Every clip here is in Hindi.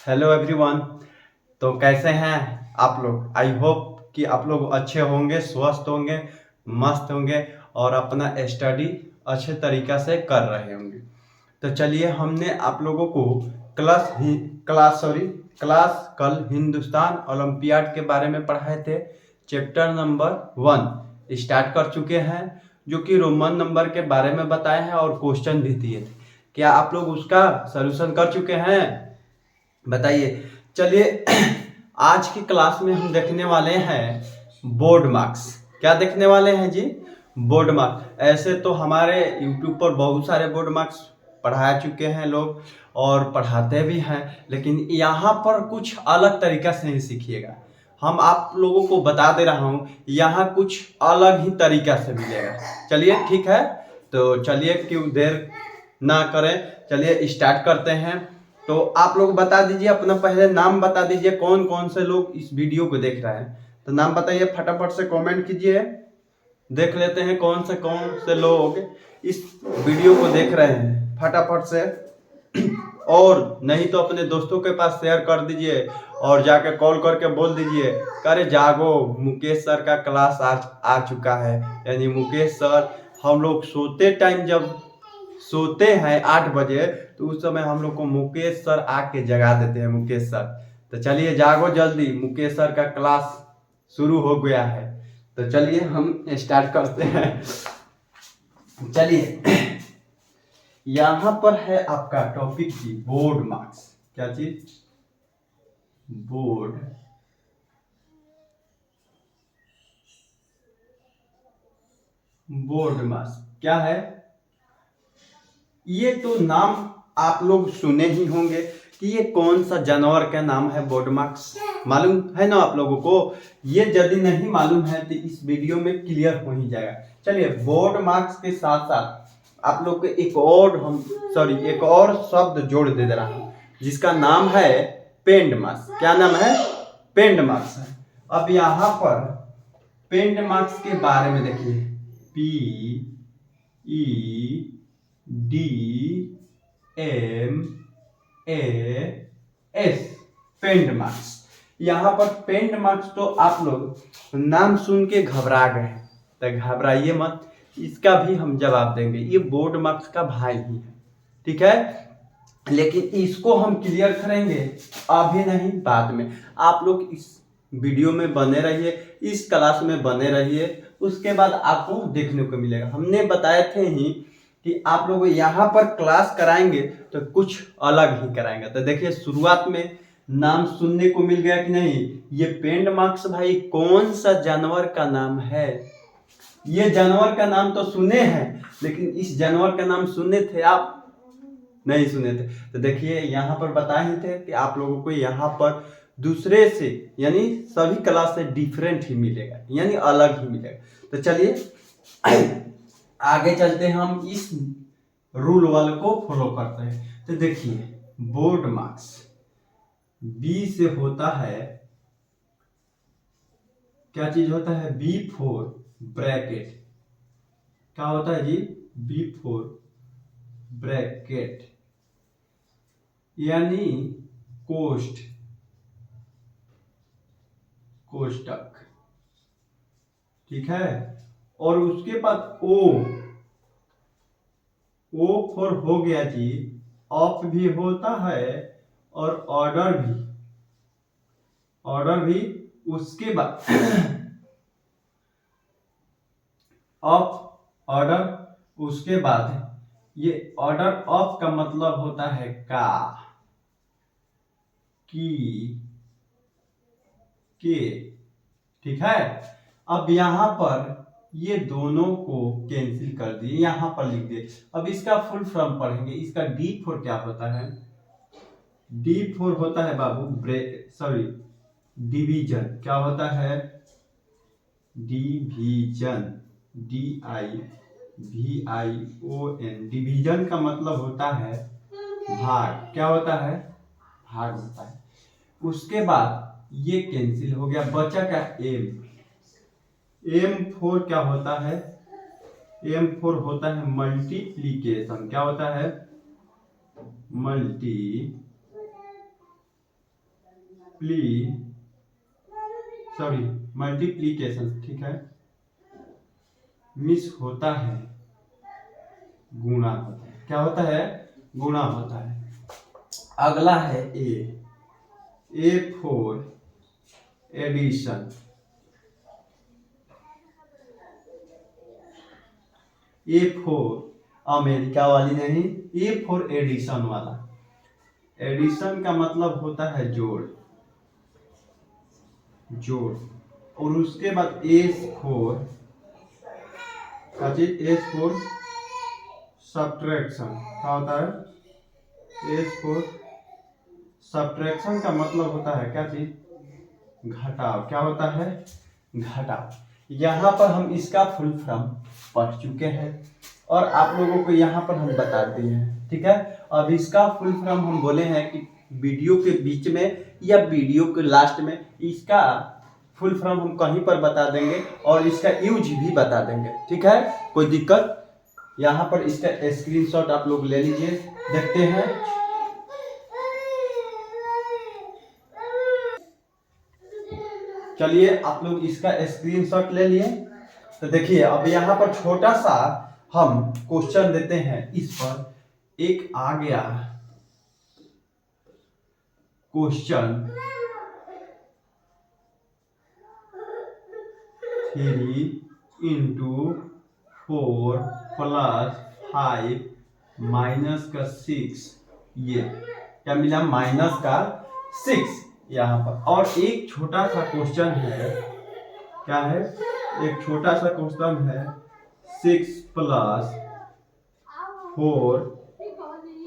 Hello everyone. तो कैसे हैं आप लोग? आई होप कि आप लोग अच्छे होंगे, स्वस्थ होंगे, मस्त होंगे और अपना स्टडी अच्छे तरीक़ा से कर रहे होंगे। तो चलिए, हमने आप लोगों को क्लास कल हिंदुस्तान ओलंपियाड के बारे में पढ़ाए थे। चैप्टर नंबर 1 स्टार्ट कर चुके हैं, जो कि रोमन नंबर के बारे में बताए हैं और क्वेश्चन भी दिए थे। क्या आप लोग उसका सलूशन कर चुके हैं? बताइए। चलिए आज की क्लास में हम देखने वाले हैं बोर्ड मार्क्स। क्या देखने वाले हैं जी? Board marks. ऐसे तो हमारे यूट्यूब पर बहुत सारे बोर्ड मार्क्स पढ़ा चुके हैं लोग और पढ़ाते भी हैं, लेकिन यहाँ पर कुछ अलग तरीका से ही सीखिएगा। हम आप लोगों को बता दे रहा हूँ, यहाँ कुछ अलग ही तरीका से मिलेगा। चलिए ठीक है, तो चलिए क्यों देर ना करें, चलिए स्टार्ट करते हैं। तो आप लोग बता दीजिए, अपना पहले नाम बता दीजिए, कौन कौन से लोग इस वीडियो को देख रहे हैं। तो नाम बताइए, फटाफट से कमेंट कीजिए। देख लेते हैं कौन से लोग इस वीडियो को देख रहे हैं फटाफट से। और नहीं तो अपने दोस्तों के पास शेयर कर दीजिए और जाके कॉल करके बोल दीजिए, अरे जागो, मुकेश सर का क्लास आज आ चुका है। यानी मुकेश सर, हम लोग सोते टाइम जब सोते हैं 8 बजे, तो उस समय हम लोग को मुकेश सर आके जगा देते हैं। मुकेश सर, तो चलिए जागो जल्दी, मुकेश सर का क्लास शुरू हो गया है। तो चलिए हम स्टार्ट करते हैं। चलिए, यहाँ पर है आपका टॉपिक की बोर्ड मार्क्स। क्या चीज? बोर्ड मार्क्स क्या है? ये तो नाम आप लोग सुने ही होंगे कि ये कौन सा जानवर का नाम है। बोर्ड मार्क्स मालूम है ना आप लोगों को? ये यदि नहीं मालूम है तो इस वीडियो में क्लियर हो ही जाएगा। चलिए, बोर्ड मार्क्स के साथ साथ आप लोग को एक और शब्द जोड़ दे रहा हूँ, जिसका नाम है पेंड मार्क्स। क्या नाम है? पेंड मार्क्स है। अब यहाँ पर पेंड मार्क्स के बारे में देखिए, PENDMAS, पेंड मार्क्स। यहाँ पर पेंड मार्क्स तो आप लोग नाम सुन के घबरा गए, तो घबराइए मत, इसका भी हम जवाब देंगे। ये बोर्ड मार्क्स का भाई ही है, ठीक है? लेकिन इसको हम क्लियर करेंगे अभी नहीं, बाद में। आप लोग इस वीडियो में बने रहिए, इस क्लास में बने रहिए, उसके बाद आपको देखने को मिलेगा। हमने बताए थे ही कि आप लोग यहाँ पर क्लास कराएंगे तो कुछ अलग ही कराएंगे। तो देखिए, शुरुआत में नाम सुनने को मिल गया कि नहीं? ये पेंड मार्क्स भाई कौन सा जानवर का नाम है? ये जानवर का नाम तो सुने हैं, लेकिन इस जानवर का नाम सुने थे आप? नहीं सुने थे। तो देखिए, यहाँ पर बताए ही थे कि आप लोगों को यहाँ पर दूसरे से यानी सभी क्लास से डिफरेंट ही मिलेगा, यानी अलग ही मिलेगा। तो चलिए आगे चलते हैं, हम इस रूल वाले को फॉलो करते हैं। तो देखिए, बोर्ड मार्क्स बी से होता है, क्या चीज होता है? B for bracket. क्या होता है जी? बी फोर ब्रैकेट, यानी कोष्टक, ठीक है? और उसके बाद ओ फॉर हो गया जी, ऑफ भी होता है और ऑर्डर भी उसके बाद ऑफ ऑर्डर उसके बाद है। ये ऑर्डर ऑफ का मतलब होता है का, की, के, ठीक है? अब यहां पर ये दोनों को कैंसिल कर दिए, यहां पर लिख दिए। अब इसका फुल फॉर्म पढ़ेंगे। इसका डी फोर क्या होता है? डी फोर होता है बाबू डिवीजन। क्या होता है? Division, DIVION। डिवीजन का मतलब होता है भाग। क्या होता है? भाग होता है। उसके बाद ये कैंसिल हो गया, बचा क्या? एम फोर क्या होता है? एम फोर होता है मल्टीप्लीकेशन। क्या होता है? मल्टीप्लीकेशन, ठीक है, मिस होता है, गुणा होता है। क्या होता है? गुणा होता है। अगला है A for addition. A for America वाली नहीं, ए फॉर एडिशन वाला। एडिशन का मतलब होता है जोड़, जोड़। और उसके बाद एस फॉर सब्ट्रैक्शन। क्या होता है? एस फॉर सब्ट्रैक्शन का मतलब होता है क्या चीज? घटाव। क्या होता है? घटाव। यहाँ पर हम इसका फुल फॉर्म पढ़ चुके हैं और आप लोगों को यहाँ पर हम बता दिए हैं, ठीक है। अब इसका फुल फॉर्म हम बोले हैं कि वीडियो के बीच में या वीडियो के लास्ट में इसका फुल फॉर्म हम कहीं पर बता देंगे और इसका यूज भी बता देंगे, ठीक है। कोई दिक्कत? यहाँ पर इसका स्क्रीनशॉट आप लोग ले लीजिए, देखते हैं। चलिए आप लोग इसका स्क्रीनशॉट ले लिए। तो देखिए अब यहाँ पर छोटा सा हम क्वेश्चन देते हैं। इस पर एक आ गया क्वेश्चन 3 × 4 + 5 - 6। ये क्या मिला? -6 यहाँ पर। और एक छोटा सा क्वेश्चन है, क्या है? एक छोटा सा क्वेश्चन है 6 + 4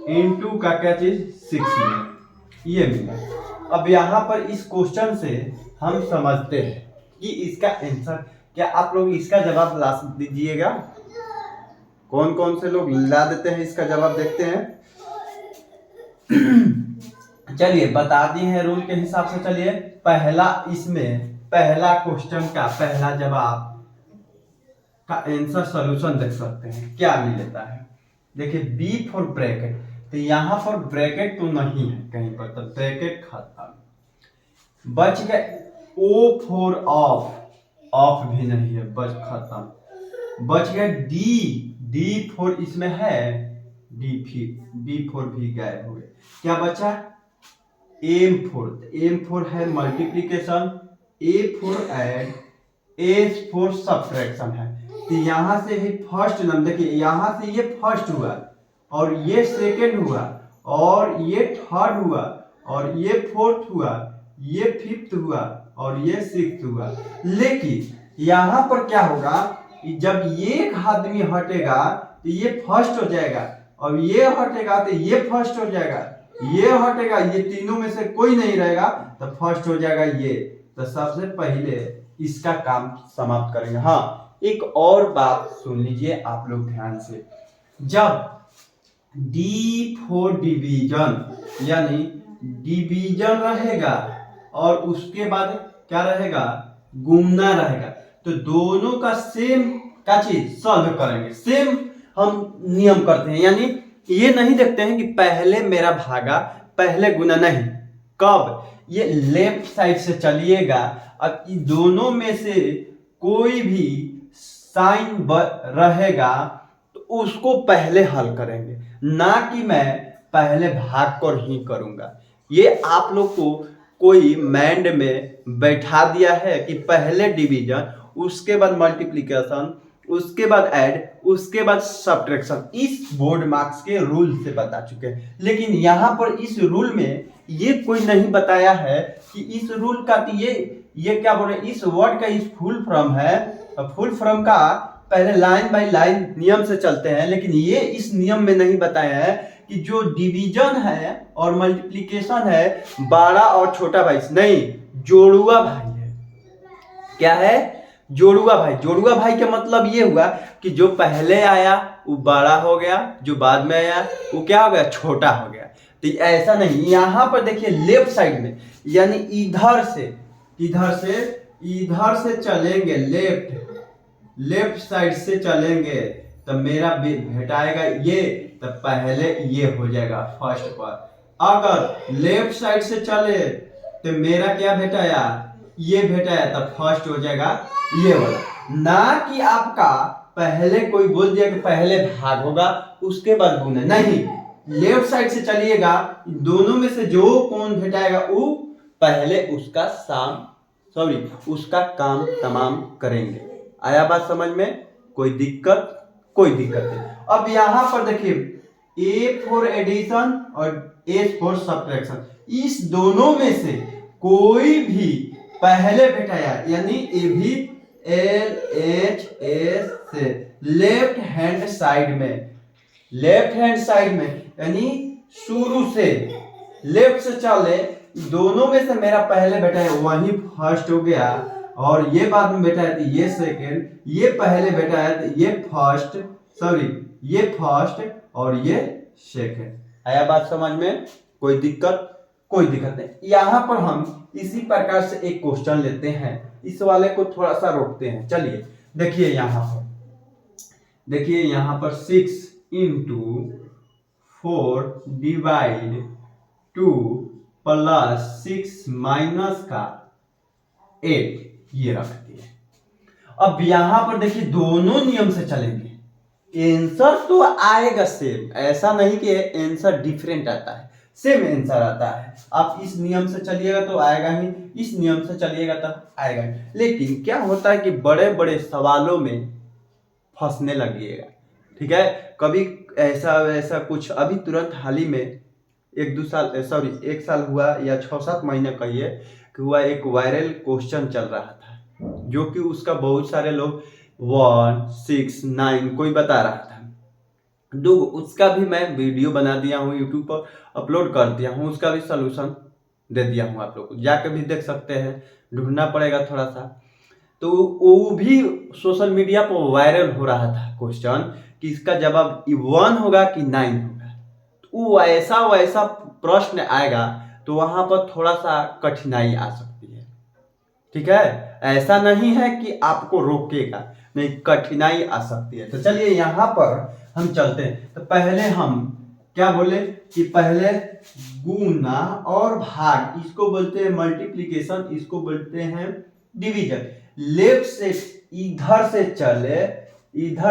× का क्या चीज? 6 में ये मिला। अब यहाँ पर इस क्वेश्चन से हम समझते हैं कि इसका आंसर क्या। आप लोग इसका जवाब ला दीजिएगा। कौन कौन से लोग ला देते हैं इसका जवाब, देखते हैं। चलिए बता दिए हैं रूल के हिसाब से। चलिए पहला क्वेश्चन का पहला जवाब का आंसर सॉल्यूशन देख सकते हैं क्या मिलता है। देखिए बी फॉर ब्रैकेट, तो यहाँ पर ब्रैकेट तो नहीं है कहीं पर, तो ब्रैकेट खत्म। बच गए ओ फॉर ऑफ, ऑफ भी नहीं है, बच खत्म। बच गया डी फॉर इसमें है, डी फॉर भी गायब हो गए। क्या बचा? एम फॉर है multiplication, A for add, S for subtraction है। तो यहाँ से ही फर्स्ट नंबर, देखिए यहाँ से ये फर्स्ट हुआ और ये सेकंड हुआ और ये थर्ड हुआ और ये फोर्थ हुआ, ये फिफ्थ हुआ और ये सिक्स्थ हुआ। लेकिन यहाँ पर क्या होगा, जब ये आदमी हटेगा तो ये फर्स्ट हो जाएगा और ये हटेगा तो ये फर्स्ट हो जाएगा, ये हटेगा, ये तीनों में से कोई नहीं रहेगा तो फर्स्ट हो जाएगा ये। तो सबसे पहले इसका काम समाप्त करेंगे। हाँ एक और बात सुन लीजिए आप लोग ध्यान से। जब डी फॉर डिवीजन यानी डिवीजन रहेगा और उसके बाद क्या रहेगा? गुणना रहेगा, तो दोनों का सेम का चीज सॉल्व करेंगे। सेम हम नियम करते हैं, यानी ये नहीं देखते हैं कि पहले मेरा भागा पहले गुना, नहीं। कब? ये लेफ्ट साइड से चलिएगा। अब इन दोनों में से कोई भी साइन रहेगा तो उसको पहले हल करेंगे, ना कि मैं पहले भाग कर ही करूंगा। ये आप लोग को कोई माइंड में बैठा दिया है कि पहले डिवीजन, उसके बाद मल्टीप्लिकेशन, उसके बाद ऐड, उसके बाद सब्ट्रैक्शन। इस बोर्ड मार्क्स के रूल से बता चुके हैं, लेकिन यहाँ पर इस रूल में ये कोई नहीं बताया है कि इस रूल का ये क्या बोल रहे, इस वर्ड का इस फुल फॉर्म है। फुल फॉर्म का पहले लाइन बाय लाइन नियम से चलते हैं, लेकिन ये इस नियम में नहीं बताया है कि जो डिवीजन है और मल्टीप्लिकेशन है बड़ा और छोटा भाई नहीं, जोड़ुआ भाई है। क्या है? जोड़ुआ भाई। जोड़ुआ भाई का मतलब ये हुआ कि जो पहले आया वो बड़ा हो गया, जो बाद में आया वो क्या हो गया? छोटा हो गया। तो ऐसा नहीं, यहाँ पर देखिए लेफ्ट साइड में, यानी इधर से चलेंगे, लेफ्ट साइड से चलेंगे तो मेरा भेटाएगा ये, तो पहले ये हो जाएगा फर्स्ट पर। अगर लेफ्ट साइड से चले तो मेरा क्या बेटा यार, ये बेटा है, तब फर्स्ट हो जाएगा ये वाला। ना कि आपका पहले कोई बोल दिया कि पहले भाग होगा उसके बाद गुना, नहीं, लेफ्ट साइड से चलिएगा, दोनों में से जो कौन भेटाएगा वो पहले उसका उसका काम तमाम करेंगे। आया बात समझ में? कोई दिक्कत नहीं। अब यहाँ पर देखिए A फॉर एडिशन और A फॉर सब्ट्रैक्शन, इस दोनों में से कोई भी पहले भेटाया, यानी ए भी LHS से लेफ्ट हैंड साइड में यानी शुरू से लेफ्ट से चले, दोनों में से मेरा पहले बेटा है वही फर्स्ट हो गया, और ये बाद में बेटा है तो ये सेकंड, ये पहले बेटा है तो ये फर्स्ट और ये सेकंड। आया बात समझ में? कोई दिक्कत नहीं। यहाँ पर हम इसी प्रकार से एक क्वेश्चन लेते हैं, इस वाले को थोड़ा सा रोकते हैं। चलिए देखिए यहाँ पर 6 × 4 डिवाइड 2 प्लस 6 माइनस का 8 ये रख दिए। अब यहां पर देखिए दोनों नियम से चलेंगे, आंसर तो आएगा सेम, ऐसा नहीं कि आंसर डिफरेंट आता है, सेम आंसर आता है। आप इस नियम से चलिएगा तो आएगा ही, इस नियम से चलिएगा तब आएगा ही। लेकिन क्या होता है कि बड़े बड़े सवालों में फंसने लगिएगा, ठीक है? कभी ऐसा कुछ अभी तुरंत हाल ही में 1 साल हुआ या 6-7 महीने कहिए कि हुआ, एक वायरल क्वेश्चन चल रहा था जो कि उसका बहुत सारे लोग 1, 6, 9 कोई बता रहा था। उसका भी मैं वीडियो बना दिया हूँ, यूट्यूब पर अपलोड कर दिया हूँ, उसका भी सलूशन दे दिया हूँ, आप लोग को जाके भी देख सकते हैं, ढूंढना पड़ेगा थोड़ा सा। तो वो भी सोशल मीडिया पर वायरल हो रहा था क्वेश्चन कि इसका जवाब 1 होगा कि 9 होगा। तो वो वैसा प्रश्न आएगा तो वहां पर थोड़ा सा कठिनाई आ सकती है, ठीक है? ऐसा नहीं है कि आपको रोकेगा, नहीं, कठिनाई आ सकती है। तो चलिए यहाँ पर हम चलते हैं। तो पहले हम क्या बोले कि पहले गुना और भाग, इसको बोलते हैं मल्टीप्लिकेशन, इसको बोलते हैं डिवीजन। लेफ्ट से इधर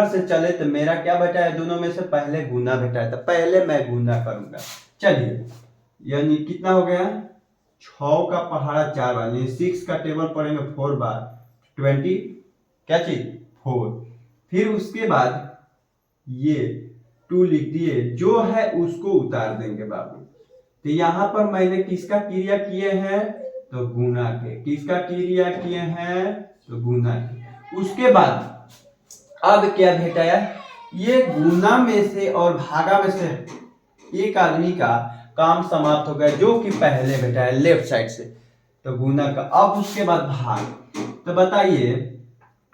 से चले तो मेरा क्या बेटा है, दोनों में से पहले गुना बेटा है, तो पहले मैं गुना करूंगा। चलिए, यानी कितना हो गया, 6 का पहाड़ा 4 बार, 6 का टेबल पढ़ेंगे 4 बार, 20 क्या चीज 4। फिर उसके बाद ये 2 लिख दिए, जो है उसको उतार देंगे बाबू। तो यहाँ पर मैंने किसका क्रिया किए हैं, तो गुना के। किसका क्रिया किए हैं, तो गुना के। उसके बाद अब क्या भेटाया, ये गुना में से और भागा में से एक आदमी का काम समाप्त हो गया, जो कि पहले बेटा है लेफ्ट साइड से, तो गुना का। अब उसके बाद भाग, तो बताइए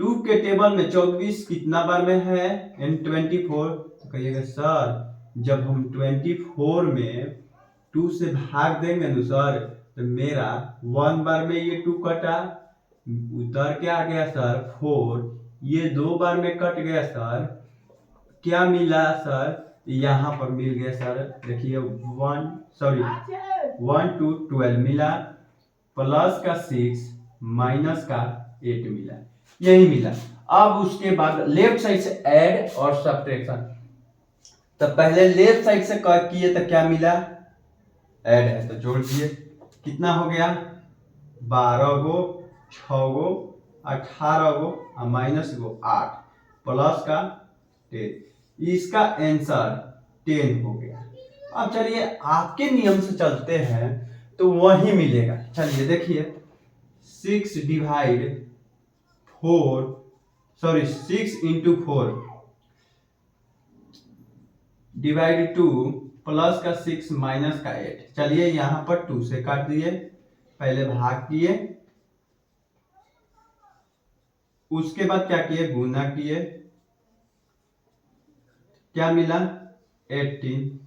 2 के टेबल में 24 कितना बार में है, 24। तो कहिएगा सर जब हम 24 में 2 से भाग देंगे ना सर, तो मेरा 1 बार में ये 2 कटा, उतर के आ गया सर 4, ये 2 बार में कट गया सर, क्या मिला सर, यहाँ पर मिल गया सर, देखिए 1 to 12 मिला, प्लस का 6 माइनस का 8 मिला, यही मिला। अब उसके बाद लेफ्ट साइड से ऐड और सब्ट्रैक्शन, तो पहले लेफ्ट साइड से किए तो क्या मिला, ऐड है तो जोड़ दिए, कितना हो गया 12 गो, 6 गो, 18 गो और माइनस गो 8, प्लस का 10, इसका आंसर 10 हो गया। अब चलिए आपके नियम से चलते हैं तो वही मिलेगा। चलिए देखिए 6 × 4 डिवाइड 2 प्लस का 6 माइनस का 8। चलिए यहाँ पर 2 से काट दिए, पहले भाग किए, उसके बाद क्या किए, गुना किए, क्या मिला 18,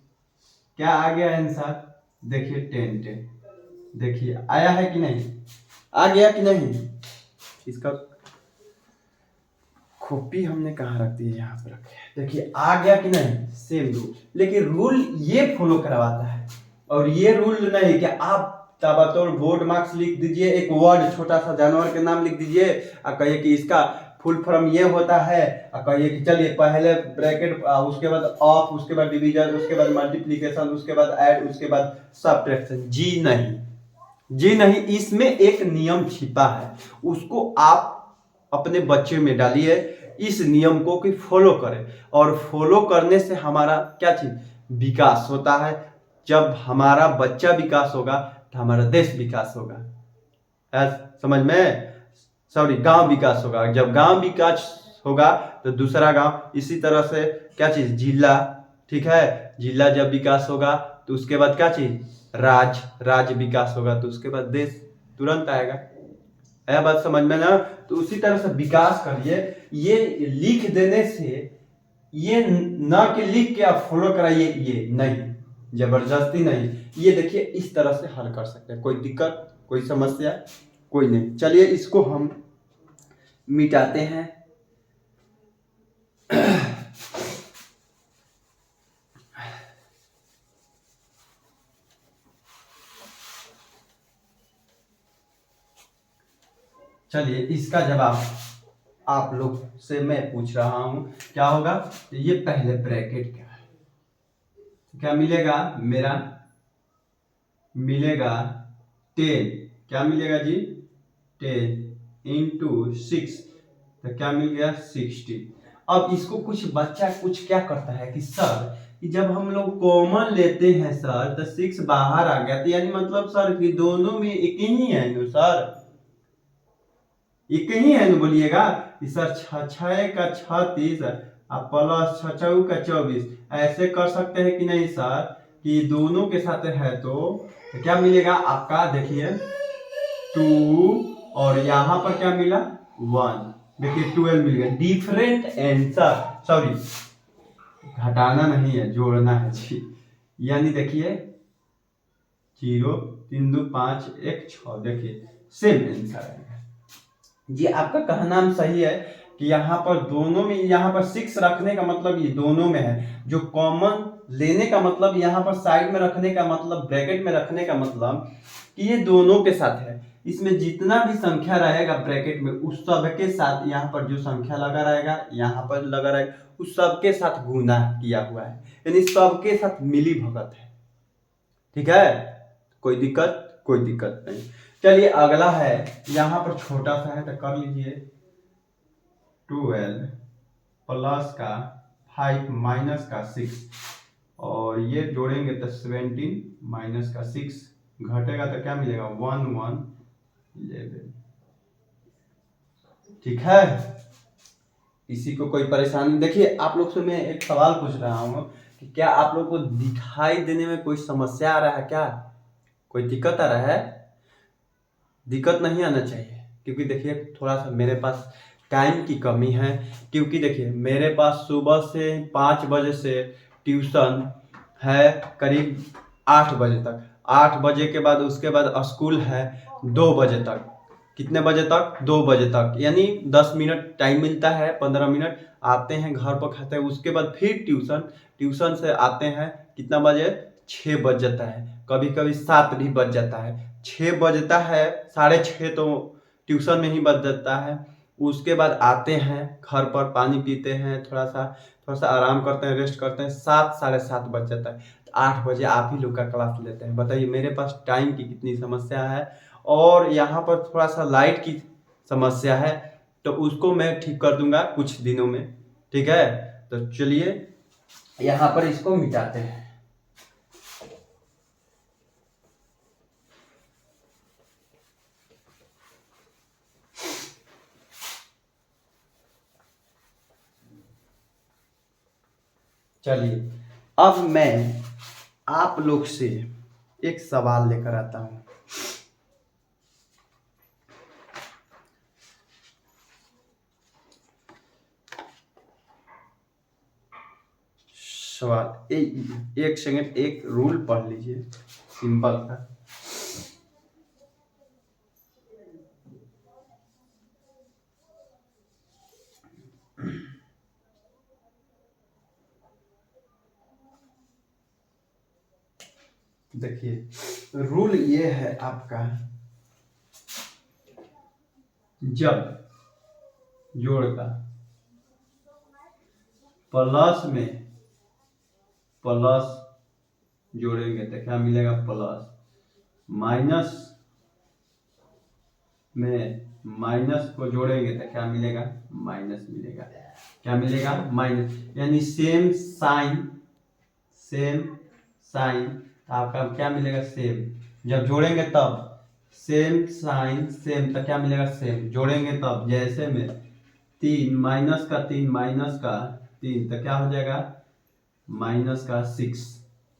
क्या आ गया आंसर, देखिए 10। देखिए आया है कि नहीं, आ गया कि नहीं, इसका कॉपी हमने कहाँ रख दी है, यहाँ पर रखे, देखिए आ गया कि नहीं, सेम रूल। लेकिन रूल ये फॉलो करवाता है और ये रूल नहीं कि आप ताबड़तोड़ बोर्ड मार्क्स लिख दीजिए, एक वर्ड छोटा सा जानवर के नाम लिख दीजिए और कहिए कि इसका फुल फॉर्म ये होता है, और कहिए कि चलिए पहले ब्रैकेट, उसके बाद ऑफ, उसके बाद डिवीजन, उसके बाद मल्टीप्लिकेशन, उसके बाद ऐड, उसके बाद सब्ट्रैक्शन। जी नहीं, जी नहीं, इसमें एक नियम छिपा है, उसको आप अपने बच्चे में डालिए, इस नियम को कि फॉलो करें, और फॉलो करने से हमारा क्या चीज विकास होता है। जब हमारा बच्चा विकास होगा तो हमारा देश विकास होगा, समझ में, सॉरी गांव विकास होगा। जब गांव विकास होगा तो दूसरा गांव, इसी तरह से क्या चीज जिला, ठीक है, जिला जब विकास होगा तो उसके बाद क्या चीज राज्य विकास होगा तो उसके बाद देश तुरंत आएगा। है बात समझ में ना। तो उसी तरह से विकास करिए। ये लिख देने से, ये ना कि लिख के आप फॉलो कराइए, ये नहीं, जबरदस्ती नहीं। ये देखिए इस तरह से हल कर सकते हैं, कोई दिक्कत, कोई समस्या कोई नहीं। चलिए इसको हम मिटाते हैं। चलिए इसका जवाब आप लोग से मैं पूछ रहा हूं, क्या होगा। ये पहले ब्रैकेट क्या है, क्या मिलेगा मेरा, मिलेगा 10, क्या मिलेगा जी 10 इंटू 6, तो क्या मिल गया 60। अब इसको कुछ बच्चा कुछ क्या करता है कि सर कि जब हम लोग कॉमन लेते हैं सर तो 6 बाहर आ गया, तो यानी मतलब सर कि दोनों में एक ही है नो सर, एक ही है नो, बोलिएगा कि सर 6 का 36 प्लस 6 का 24, ऐसे कर सकते हैं कि नहीं सर, कि दोनों के साथ है तो क्या मिलेगा आपका, देखिए 2 और यहाँ पर क्या मिला 1, देखिए 12 मिल गया। डिफरेंट आंसर, सॉरी घटाना नहीं है, जोड़ना है जी। यानी देखिए 0 3 2 5 1 6, देखिए सेम आंसर आएगा जी। आपका कहना सही है कि यहाँ पर दोनों में, यहाँ पर 6 रखने का मतलब ये दोनों में है, जो कॉमन लेने का मतलब, यहाँ पर साइड में रखने का मतलब, ब्रैकेट में रखने का मतलब कि ये दोनों के साथ है। इसमें जितना भी संख्या रहेगा ब्रैकेट में, उस सब के साथ यहाँ पर जो संख्या लगा रहेगा, यहाँ पर लगा रहेगा, उस सबके साथ गुना किया हुआ है, यानी सबके साथ मिली भगत है। ठीक है, कोई दिक्कत नहीं। चलिए अगला है, यहाँ पर छोटा सा है तो कर लीजिए 12 प्लस का 5 माइनस का 6, और ये जोड़ेंगे तो 17 माइनस का 6, घटेगा तो क्या मिलेगा 1 1 11। ठीक है, इसी को कोई परेशानी। देखिए आप लोग से मैं एक सवाल पूछ रहा हूँ कि क्या आप लोग को दिखाई देने में कोई समस्या आ रहा है, क्या कोई दिक्कत आ रहा है। दिक्कत नहीं आना चाहिए, क्योंकि देखिए थोड़ा सा मेरे पास टाइम की कमी है, क्योंकि देखिए मेरे पास सुबह से 5 बजे से ट्यूशन है करीब 8 बजे तक, 8 बजे के बाद उसके बाद स्कूल है 2 बजे तक। कितने बजे तक 2 बजे तक, यानी 10 मिनट टाइम मिलता है, 15 मिनट आते हैं घर पर, खाते हैं, उसके बाद फिर ट्यूशन से आते हैं कितना बजे 6 बज जाता है, कभी कभी 7 भी बज जाता है, 6 बजता है, 6:30 तो ट्यूशन में ही बज जाता है। उसके बाद आते हैं घर पर, पानी पीते हैं, थोड़ा सा आराम करते हैं, रेस्ट करते हैं, 7 7:30 बज जाता है, 8 बजे आप ही लोग का क्लास लेते हैं। बताइए मेरे पास टाइम की कितनी समस्या है, और यहाँ पर थोड़ा सा लाइट की समस्या है, तो उसको मैं ठीक कर दूंगा कुछ दिनों में। ठीक है, तो चलिए यहाँ पर इसको मिटाते हैं। चलिए अब मैं आप लोग से एक सवाल लेकर आता हूं। सवाल एक सेकंड, एक रूल पढ़ लीजिए सिंपल का। देखिए रूल ये है आपका, जब जोड़ का प्लस में प्लस जोड़ेंगे तो क्या मिलेगा प्लस, माइनस में माइनस को जोड़ेंगे तो क्या मिलेगा माइनस मिलेगा। क्या मिलेगा माइनस, यानी सेम साइन आपका क्या मिलेगा सेम। जब जोड़ेंगे तब सेम साइन सेम, तो क्या मिलेगा सेम। जोड़ेंगे तब जैसे में 3 माइनस का 3 माइनस का 3 तो क्या हो जाएगा माइनस का 6।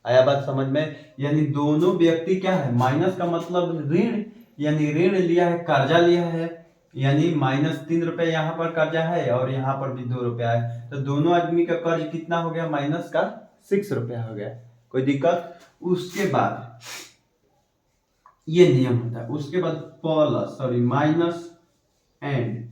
आया बात समझ में। यानी दोनों व्यक्ति क्या है, माइनस का मतलब ऋण, यानी ऋण लिया है, कर्जा लिया है, यानी -3 रुपए यहाँ पर कर्जा है और यहाँ पर भी 2 रुपया है, तो दोनों आदमी का कर्ज कितना हो गया माइनस का 6 रुपया हो गया। कोई दिक्कत। उसके बाद ये नियम होता है, उसके बाद plus sorry minus and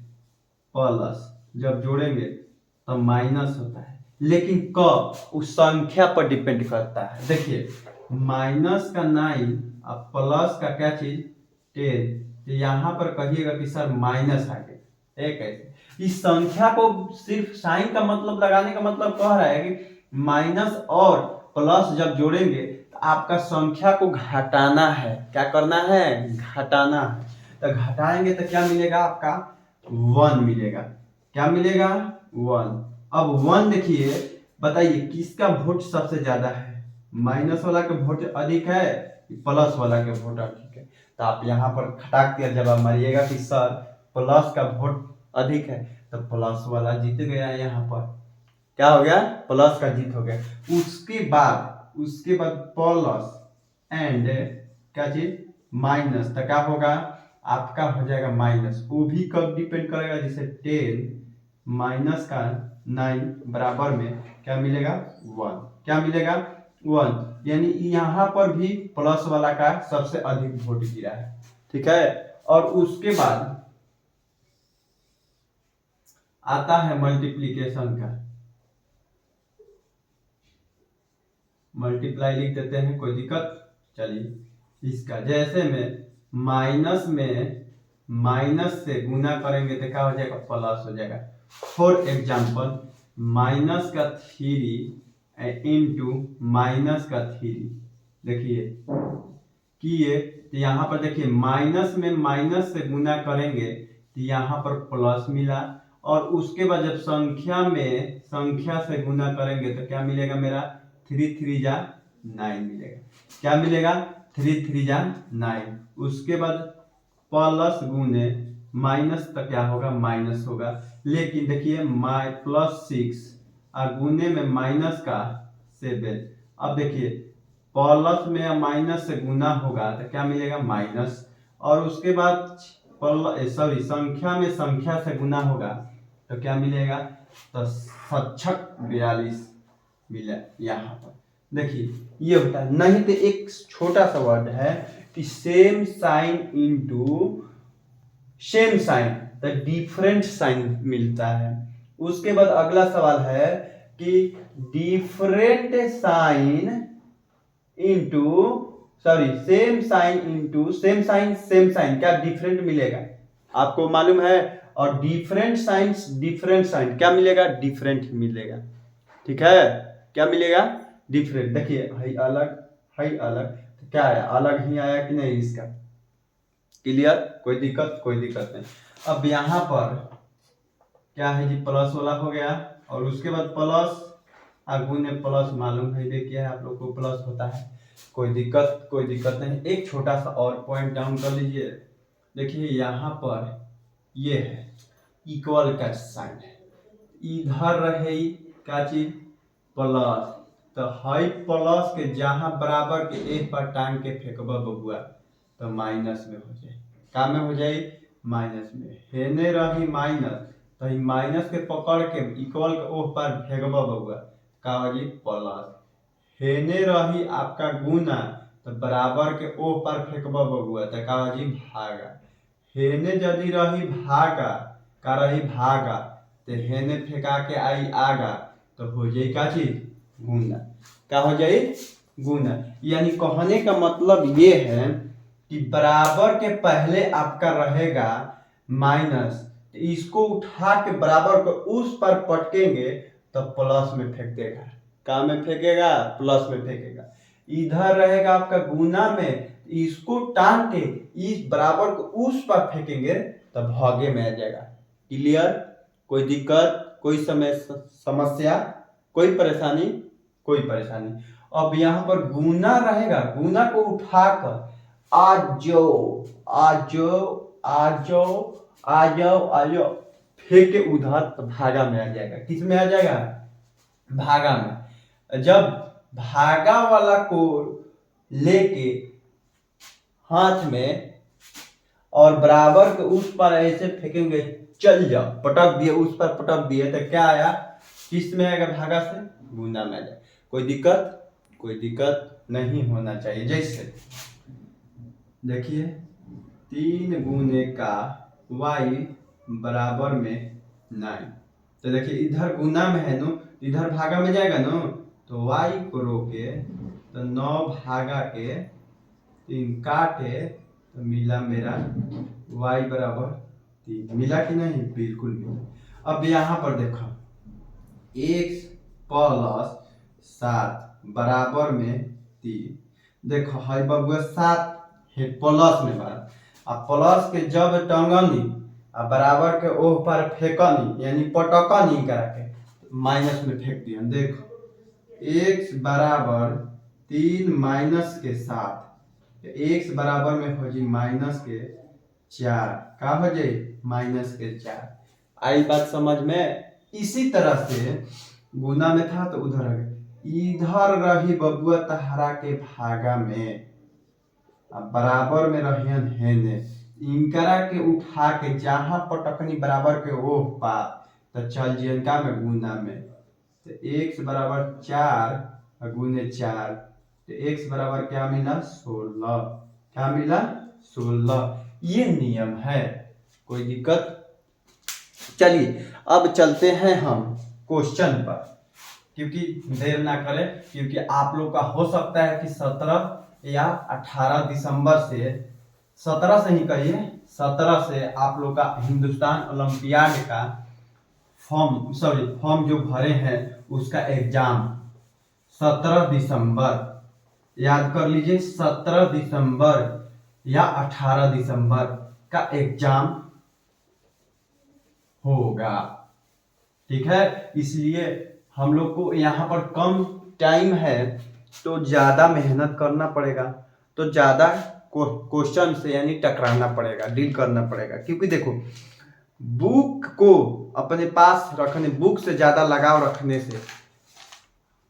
plus जब जोड़ेंगे तो माइनस होता है, लेकिन कब, उस संख्या पर डिपेंड करता है। देखिए माइनस का 9 और प्लस का क्या चीज 10, तो यहाँ पर कहिएगा कि सर माइनस आ गया। एक ऐसे इस संख्या को सिर्फ साइन का मतलब लगाने का मतलब कह रहा है कि माइनस और प्लस जब जोड़ेंगे तो आपका संख्या को घटाना है। क्या करना है घटाना है, तो घटाएंगे तो क्या मिलेगा आपका 1 मिलेगा। क्या मिलेगा 1। अब 1 देखिए, बताइए किसका वोट सबसे ज्यादा है, माइनस वाला का वोट अधिक है प्लस वाला का वोट अधिक है। तो आप यहाँ पर खटाक कर जवाब मारिएगा कि सर प्लस का वोट अधिक है, तो प्लस वाला जीत गया। यहाँ पर क्या हो गया प्लस का जीत हो गया। उसके बाद प्लस एंड क्या चीज माइनस, तो क्या होगा आपका हो जाएगा माइनस। वो भी कब डिपेंड करेगा, जैसे 10 माइनस का 9 बराबर में क्या मिलेगा 1। क्या मिलेगा 1, यानी यहाँ पर भी प्लस वाला का सबसे अधिक वोट गिरा है। ठीक है। और उसके बाद आता है मल्टीप्लीकेशन का, मल्टीप्लाई लिख देते हैं, कोई दिक्कत। चलिए इसका जैसे में माइनस से गुना करेंगे तो क्या हो जाएगा प्लस हो जाएगा। फॉर एग्जाम्पल माइनस का 3 इंटू माइनस का 3 देखिए किए, तो यहाँ पर देखिए माइनस में माइनस से गुना करेंगे तो यहाँ पर प्लस मिला, और उसके बाद जब संख्या से गुना करेंगे तो क्या मिलेगा मेरा 3 3 जा 9 मिलेगा। क्या मिलेगा 3 3 जा 9। उसके बाद प्लस गुने माइनस तो क्या होगा माइनस होगा, लेकिन देखिए +6 और गुने में माइनस का 7। अब देखिए प्लस में या माइनस से गुना होगा तो क्या मिलेगा माइनस, और उसके बाद संख्या में संख्या से गुना होगा तो क्या मिलेगा, तो 42 मिला। यहाँ पर देखिए ये होता है। नहीं तो एक छोटा सा वर्ड है कि same sign into same sign, तो डिफरेंट साइन मिलता है। उसके बाद अगला सवाल है कि different sign into same sign into same sign क्या डिफरेंट मिलेगा आपको मालूम है, और डिफरेंट साइन क्या मिलेगा डिफरेंट मिलेगा। ठीक है। क्या मिलेगा डिफरेंट। देखिए है अलग तो क्या आया अलग ही आया कि नहीं, इसका क्लियर, कोई दिक्कत नहीं। अब यहाँ पर क्या है जी प्लस वाला हो गया, और उसके बाद प्लस गुने प्लस मालूम है देखिए आप लोग को प्लस होता है। कोई दिक्कत नहीं। एक छोटा सा और पॉइंट डाउन कर लीजिए। देखिए यहाँ पर ये है इक्वल का साइन है, इधर रहे क्या चीज प्लस, तो हाई प्लस के जहां बराबर के एक पर टांग के फेंकबा बबुआ तो माइनस में हो जाए। का में हो जाए माइनस में। हेने रही माइनस तो माइनस के पकड़ के इक्वल के ओह पर फेंकबा बबुआ का हो जाए प्लस। हेने रही आपका गुना तो बराबर के ओह पर फेंकबा बबुआ तो का हो जाए भागा। हेने यदि रही भागा का रही भागा तो हेने फेंका के आई आगा तो हो जाए का चीज गुना। का हो जाए गुना, यानी कहने का मतलब ये है कि बराबर के पहले आपका रहेगा माइनस, इसको उठा के बराबर को उस पर पटकेंगे तो प्लस में फेंक देगा। कहाँ में फेंकेगा? प्लस में फेंकेगा। इधर रहेगा आपका गुना में, इसको टांग के इस बराबर को उस पर फेंकेंगे तो भागे में आ जाएगा। क्लियर? कोई दिक्कत, कोई समस्या, कोई परेशानी? कोई परेशानी। अब यहाँ पर गुना रहेगा, गुना को उठाकर आजो आजो आजो आजो आजो फेंके उधर तो भागा में आ जाएगा। किस में आ जाएगा? भागा में। जब भागा वाला को लेके हाथ में और बराबर के उस पर ऐसे फेंकेंगे, चल जाओ, पटक दिए, उस पर पटक दिए तो क्या आया? किस में आएगा? भागा से गुना में आ जाए। कोई दिक्कत? कोई दिक्कत नहीं होना चाहिए। जैसे देखिए 3 गुने का y बराबर में 9, तो देखिए इधर गुना में है नो, इधर भागा में जाएगा नो, तो y को रोके तो 9 भागा के 3 काटे तो मिला मेरा y बराबर 3। मिला कि नहीं? बिल्कुल मिला। अब यहाँ पर देखो x प्लस 7 बराबर में 3। देखो है बबुआ 7 है प्लस में बात, आ प्लस के जब टंगनी आ बराबर के ओह पर फेंकनी यानी पटकनी करा के माइनस में फेंक दिया। देखो x बराबर 3 माइनस के 7, x बराबर में हो जी माइनस के 4, का हो जाए? माइनस के 4। आई बात समझ में? इसी तरह से गुना में था तो उधर आ गया, इधर रही बबुआ तहरा के भागा में, अब बराबर में रहियन है ने, इनकरा के उठा के जहां पटकनी बराबर के ओह पा तो चल जियन का में गुना में, तो x बराबर 4 गुने 4, तो x बराबर क्या मिला? 16। क्या मिला? 16। ये नियम है। कोई दिक्कत? चलिए अब चलते हैं हम क्वेश्चन पर, क्योंकि देर ना करें, क्योंकि आप लोग का हो सकता है कि 17 या 18 दिसंबर से, 17 से ही कहिए, 17 से आप लोग का हिंदुस्तान ओलंपियाड का फॉर्म जो भरे हैं उसका एग्जाम 17 दिसंबर, याद कर लीजिए 17 दिसंबर या 18 दिसंबर का एग्जाम होगा। ठीक है, इसलिए हम लोग को यहाँ पर कम टाइम है तो ज्यादा मेहनत करना पड़ेगा, तो ज्यादा क्वेश्चन से यानी टकराना पड़ेगा, डील करना पड़ेगा। क्योंकि देखो बुक को अपने पास रखने, बुक से ज्यादा लगाव रखने से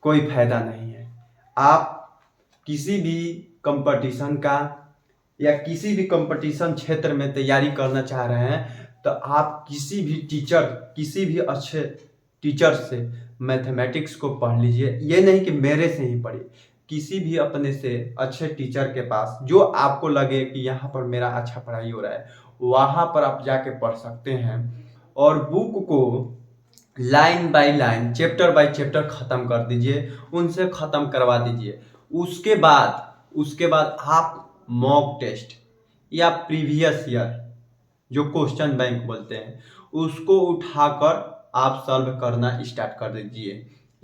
कोई फायदा नहीं है। आप किसी भी कंपटीशन का या किसी भी कंपटीशन क्षेत्र में तैयारी करना चाह रहे हैं तो आप किसी भी टीचर, किसी भी अच्छे टीचर से मैथमेटिक्स को पढ़ लीजिए। ये नहीं कि मेरे से ही पढ़िए, किसी भी अपने से अच्छे टीचर के पास जो आपको लगे कि यहाँ पर मेरा अच्छा पढ़ाई हो रहा है, वहाँ पर आप जाके पढ़ सकते हैं। और बुक को line by line, chapter by chapter खत्म कर दीजिए, उनसे खत्म करवा दीजिए। उसके बाद आप मॉक टेस्ट या प्रीवियस ईयर जो क्वेश्चन बैंक बोलते हैं उसको उठाकर आप सॉल्व करना स्टार्ट कर दीजिए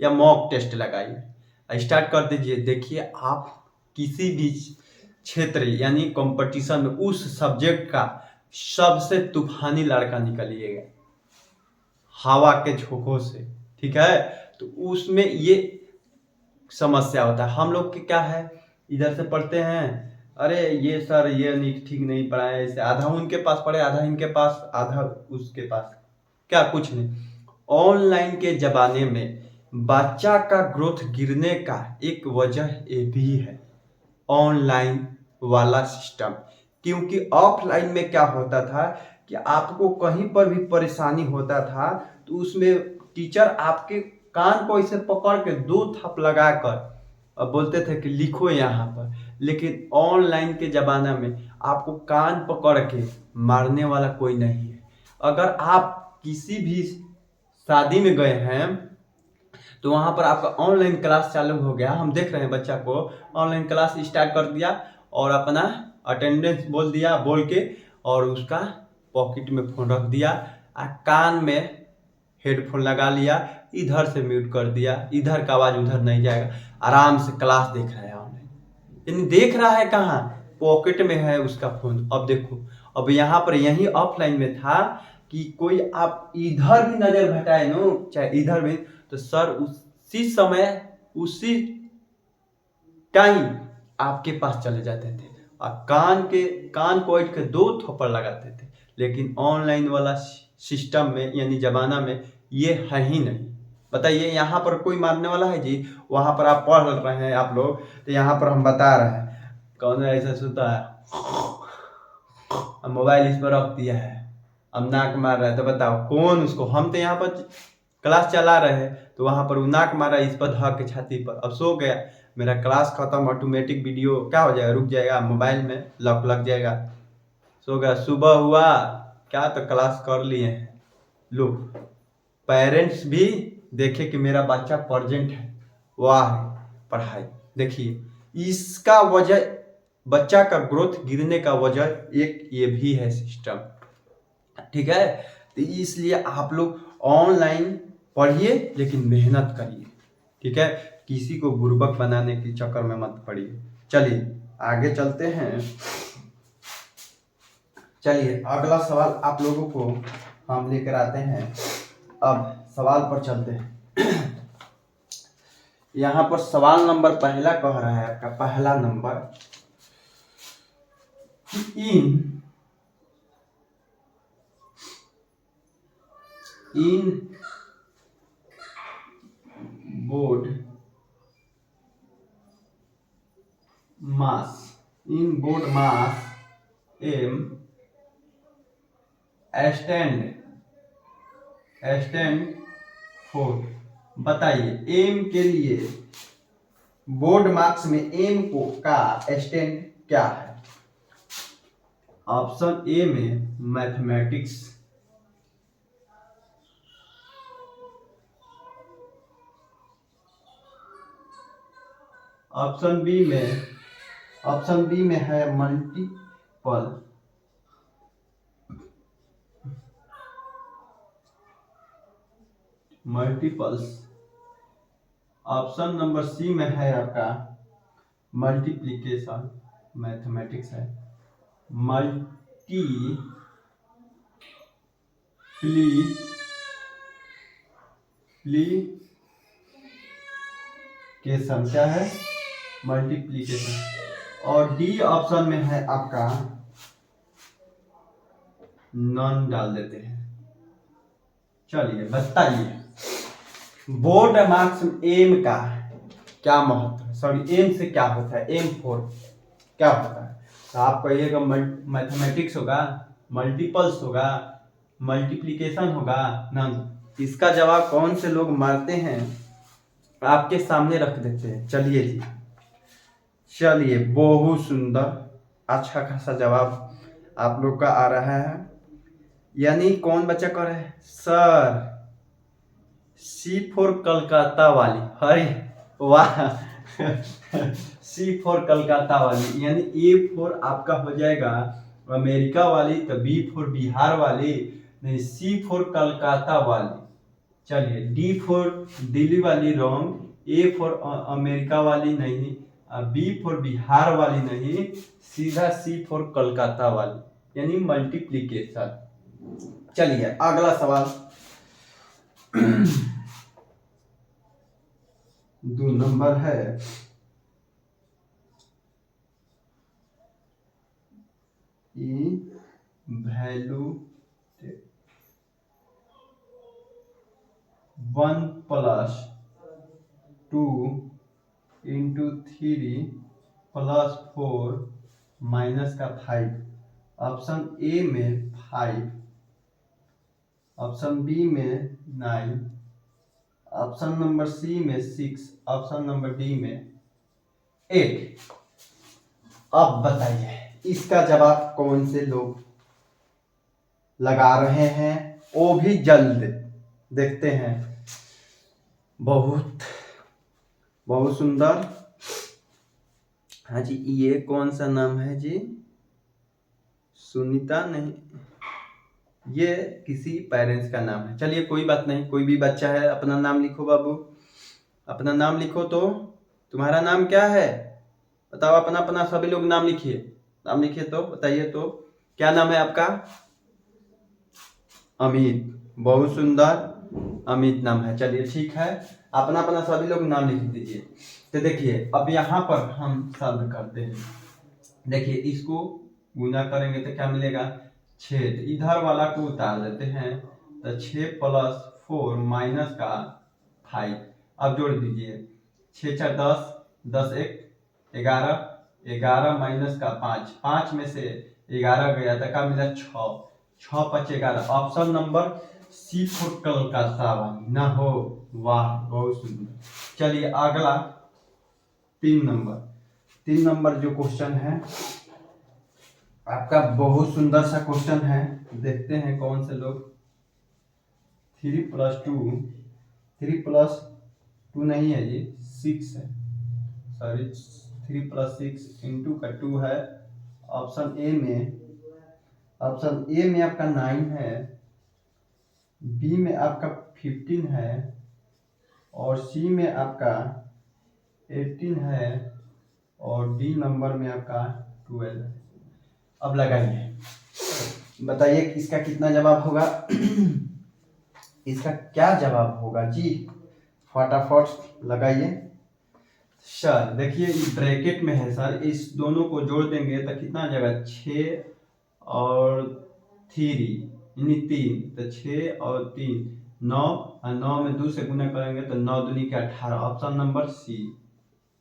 या मॉक टेस्ट लगाइए, स्टार्ट कर दीजिए। देखिए आप किसी भी क्षेत्र यानी कंपटीशन में उस सब्जेक्ट का सबसे तूफानी लड़का निकलिएगा हवा के झोंकों से। ठीक है, तो उसमें ये समस्या होता है। हम लोग के क्या है, इधर से पढ़ते हैं, अरे ये सर ये नहीं ठीक नहीं पढ़ाए, ऐसे आधा उनके पास पढ़े, आधा इनके पास, आधा उसके पास, क्या कुछ नहीं। ऑनलाइन के जमाने में बच्चा का ग्रोथ गिरने का एक वजह ये भी है ऑनलाइन वाला सिस्टम। क्योंकि ऑफलाइन में क्या होता था कि आपको कहीं पर भी परेशानी होता था तो उसमें टीचर आपके कान को ऐसे पकड़ के 2 थप लगाकर बोलते थे कि लिखो यहाँ पर। लेकिन ऑनलाइन के जमाना में आपको कान पकड़ के मारने वाला कोई नहीं है। अगर आप किसी भी शादी में गए हैं तो वहाँ पर आपका ऑनलाइन क्लास चालू हो गया। हम देख रहे हैं बच्चा को ऑनलाइन क्लास स्टार्ट कर दिया और अपना अटेंडेंस बोल दिया, बोल के और उसका पॉकेट में फ़ोन रख दिया, कान में हेडफोन लगा लिया, इधर से म्यूट कर दिया, इधर का आवाज़ उधर नहीं जाएगा, आराम से क्लास देख रहा है ऑनलाइन। यानी देख रहा है कहाँ, पॉकेट में है उसका फ़ोन। अब देखो, अब यहाँ पर यही ऑफलाइन में था कि कोई आप इधर भी नज़र भटाए नो, चाहे इधर भी, तो सर उसी समय उसी टाइम आपके पास चले जाते थे और कान को ऐंठ के 2 थप्पड़ लगाते थे। लेकिन ऑनलाइन वाला सिस्टम में यानी जमाना में ये है ही नहीं। बताइए, यहाँ पर कोई मारने वाला है जी? वहाँ पर आप पढ़ रहे हैं आप लोग, तो यहाँ पर हम बता रहे हैं कौन ऐसा सोता है, अब मोबाइल इस पर रख दिया है, अब नाक मार रहा है, तो बताओ कौन उसको? हम तो यहाँ पर क्लास चला रहे हैं, तो वहाँ पर वो नाक मारा इस पर धर के छाती पर, अब सो गया, मेरा क्लास खत्म, ऑटोमेटिक वीडियो क्या हो जाएगा, रुक जाएगा, मोबाइल में लॉक लग जाएगा, सो गया। सुबह हुआ क्या, तो क्लास कर लिए हैं। लो, पेरेंट्स भी देखे कि मेरा बच्चा प्रेजेंट है, वाह पढ़ाई। देखिए इसका वजह, बच्चा का ग्रोथ गिरने का वजह एक ये भी है सिस्टम, ठीक है। तो इसलिए आप लोग ऑनलाइन पढ़िए लेकिन मेहनत करिए, ठीक है, किसी को बुर्बक बनाने के चक्कर में मत पड़िए। चलिए आगे चलते हैं। चलिए अगला सवाल आप लोगों को हम लेकर आते हैं। अब सवाल पर चलते हैं। यहाँ पर सवाल नंबर पहला कह रहा है, आपका पहला number, in BODMAS M stand for. बताइए एम के लिए, बोर्ड मार्क्स में एम को का स्टैंड क्या है? ऑप्शन ए में मैथमेटिक्स, ऑप्शन बी में है मल्टीपल्स, ऑप्शन नंबर सी में है आपका मल्टीप्लिकेशन, मैथमेटिक्स है, मल्टीप्लिकेशन क्या है? मल्टीप्लिकेशन। और डी ऑप्शन में है आपका नॉन डाल देते हैं। चलिए बताइए बोर्ड मार्क्स एम का क्या महत्व है, सॉरी एम से क्या होता है, एम फोर क्या होता है? तो आप कहिएगा मैथमेटिक्स होगा, मल्टीपल्स होगा, मल्टीप्लिकेशन होगा ना। इसका जवाब कौन से लोग मारते हैं आपके सामने रख देते हैं। चलिए जी, चलिए बहुत सुंदर, अच्छा खासा जवाब आप लोग का आ रहा है। यानी कौन बच्चा कर रहा है सर? सी फॉर कलकत्ता वाली, अरे वाह सी फॉर कलकत्ता वाली, यानी ए फॉर आपका हो जाएगा अमेरिका वाली, तो बी फॉर बिहार वाली, नहीं सी फॉर कलकत्ता वाली। चलिए डी फॉर दिल्ली वाली रॉन्ग, ए फॉर अमेरिका वाली नहीं, बी फॉर बिहार वाली नहीं, सीधा सी फॉर कलकत्ता वाली, यानी मल्टीप्लिकेशन। चलिए अगला सवाल 2 नंबर है, वैल्यू 1 + 2 × 3 + 4 -5। ऑप्शन ए में 5, ऑप्शन बी में 9, ऑप्शन नंबर सी में 6, ऑप्शन नंबर डी में 8। अब बताइए इसका जवाब कौन से लोग लगा रहे हैं, वो भी जल्द देखते हैं। बहुत बहुत सुंदर। हाँ जी, ये कौन सा नाम है जी? सुनीता नहीं, ये किसी पेरेंट्स का नाम है। चलिए कोई बात नहीं, कोई भी बच्चा है, अपना नाम लिखो बाबू, अपना नाम लिखो। तो तुम्हारा नाम क्या है बताओ, अपना अपना सभी लोग नाम लिखिए, नाम लिखिए। तो बताइए, तो क्या नाम है आपका? अमित, बहुत सुंदर, अमित नाम है। चलिए ठीक है, अपना अपना सभी लोग नाम लिख दीजिए। तो देखिए अब यहाँ पर हम सॉल्व करते हैं। देखिए इसको गुना करेंगे तो क्या मिलेगा? 6। तो इधर वाला को उतार देते हैं, तो 6 + 4 माइनस का 5। अब जोड़ दीजिए, 6 × 4 = 10, 10 × 1 = 11, 11 माइनस का 5, 5 में से 11 गया तो क्या मिला? 6, 6 × 5 = 11। Option number C for Calcutta वाली ना हो। वाह बहुत सुंदर। चलिए अगला 3 नंबर जो क्वेश्चन है आपका, बहुत सुंदर सा क्वेश्चन है। देखते हैं कौन से लोग। 3 + 2, 3 + 2 नहीं है ये, 6 है, सॉरी 3 + 6 इंटू का 2 है। ऑप्शन ए में आपका 9 है, बी में आपका 15 है, और सी में आपका 18 है, और डी नंबर में आपका 12 है। अब लगाइए, बताइए इसका कितना जवाब होगा? इसका क्या जवाब होगा जी? फटाफट लगाइए सर। देखिए ब्रैकेट में है सर, इस दोनों को जोड़ देंगे तो कितना आ जाएगा? 6 और 3 यानी 3, तो 6 और 3 9, और 9 में 2 से गुना करेंगे तो 9 दूनी के 18। ऑप्शन नंबर सी,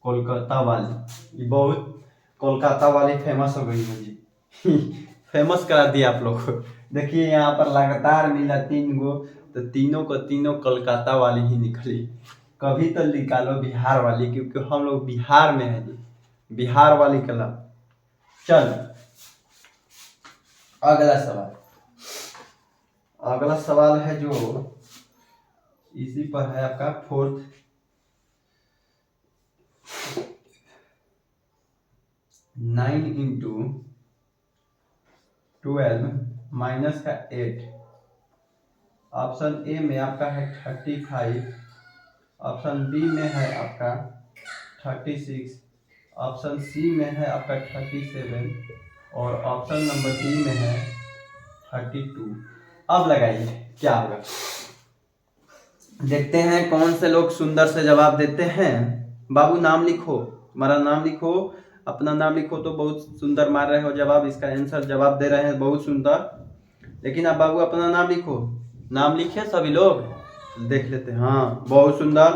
कोलकाता वाली। ये बहुत कोलकाता वाली फेमस हो गई है जी। फेमस करा दिया आप लोग को। देखिए यहाँ पर लगातार मिला 3 गो, तो तीनों को तीनों कोलकाता वाली ही निकली। कभी तो निकालो बिहार वाली, क्योंकि हम लोग बिहार में है जी, बिहार वाली कला। चल अगला सवाल है जो इसी पर है आपका 4th। 9 × 12 माइनस का 8। ऑप्शन ए में आपका है 35, ऑप्शन बी में है आपका 36, ऑप्शन सी में है आपका 37, और ऑप्शन नंबर डी में है 32। अब लगाइए क्या होगा, देखते हैं कौन से लोग सुंदर से जवाब देते हैं। बाबू नाम लिखो, तुम्हारा नाम लिखो, अपना नाम लिखो। तो बहुत सुंदर मार रहे हो जवाब, इसका आंसर जवाब दे रहे हैं, बहुत सुंदर। लेकिन अब बाबू अपना नाम लिखो, नाम लिखे सभी लोग, देख लेते हैं। हाँ बहुत सुंदर,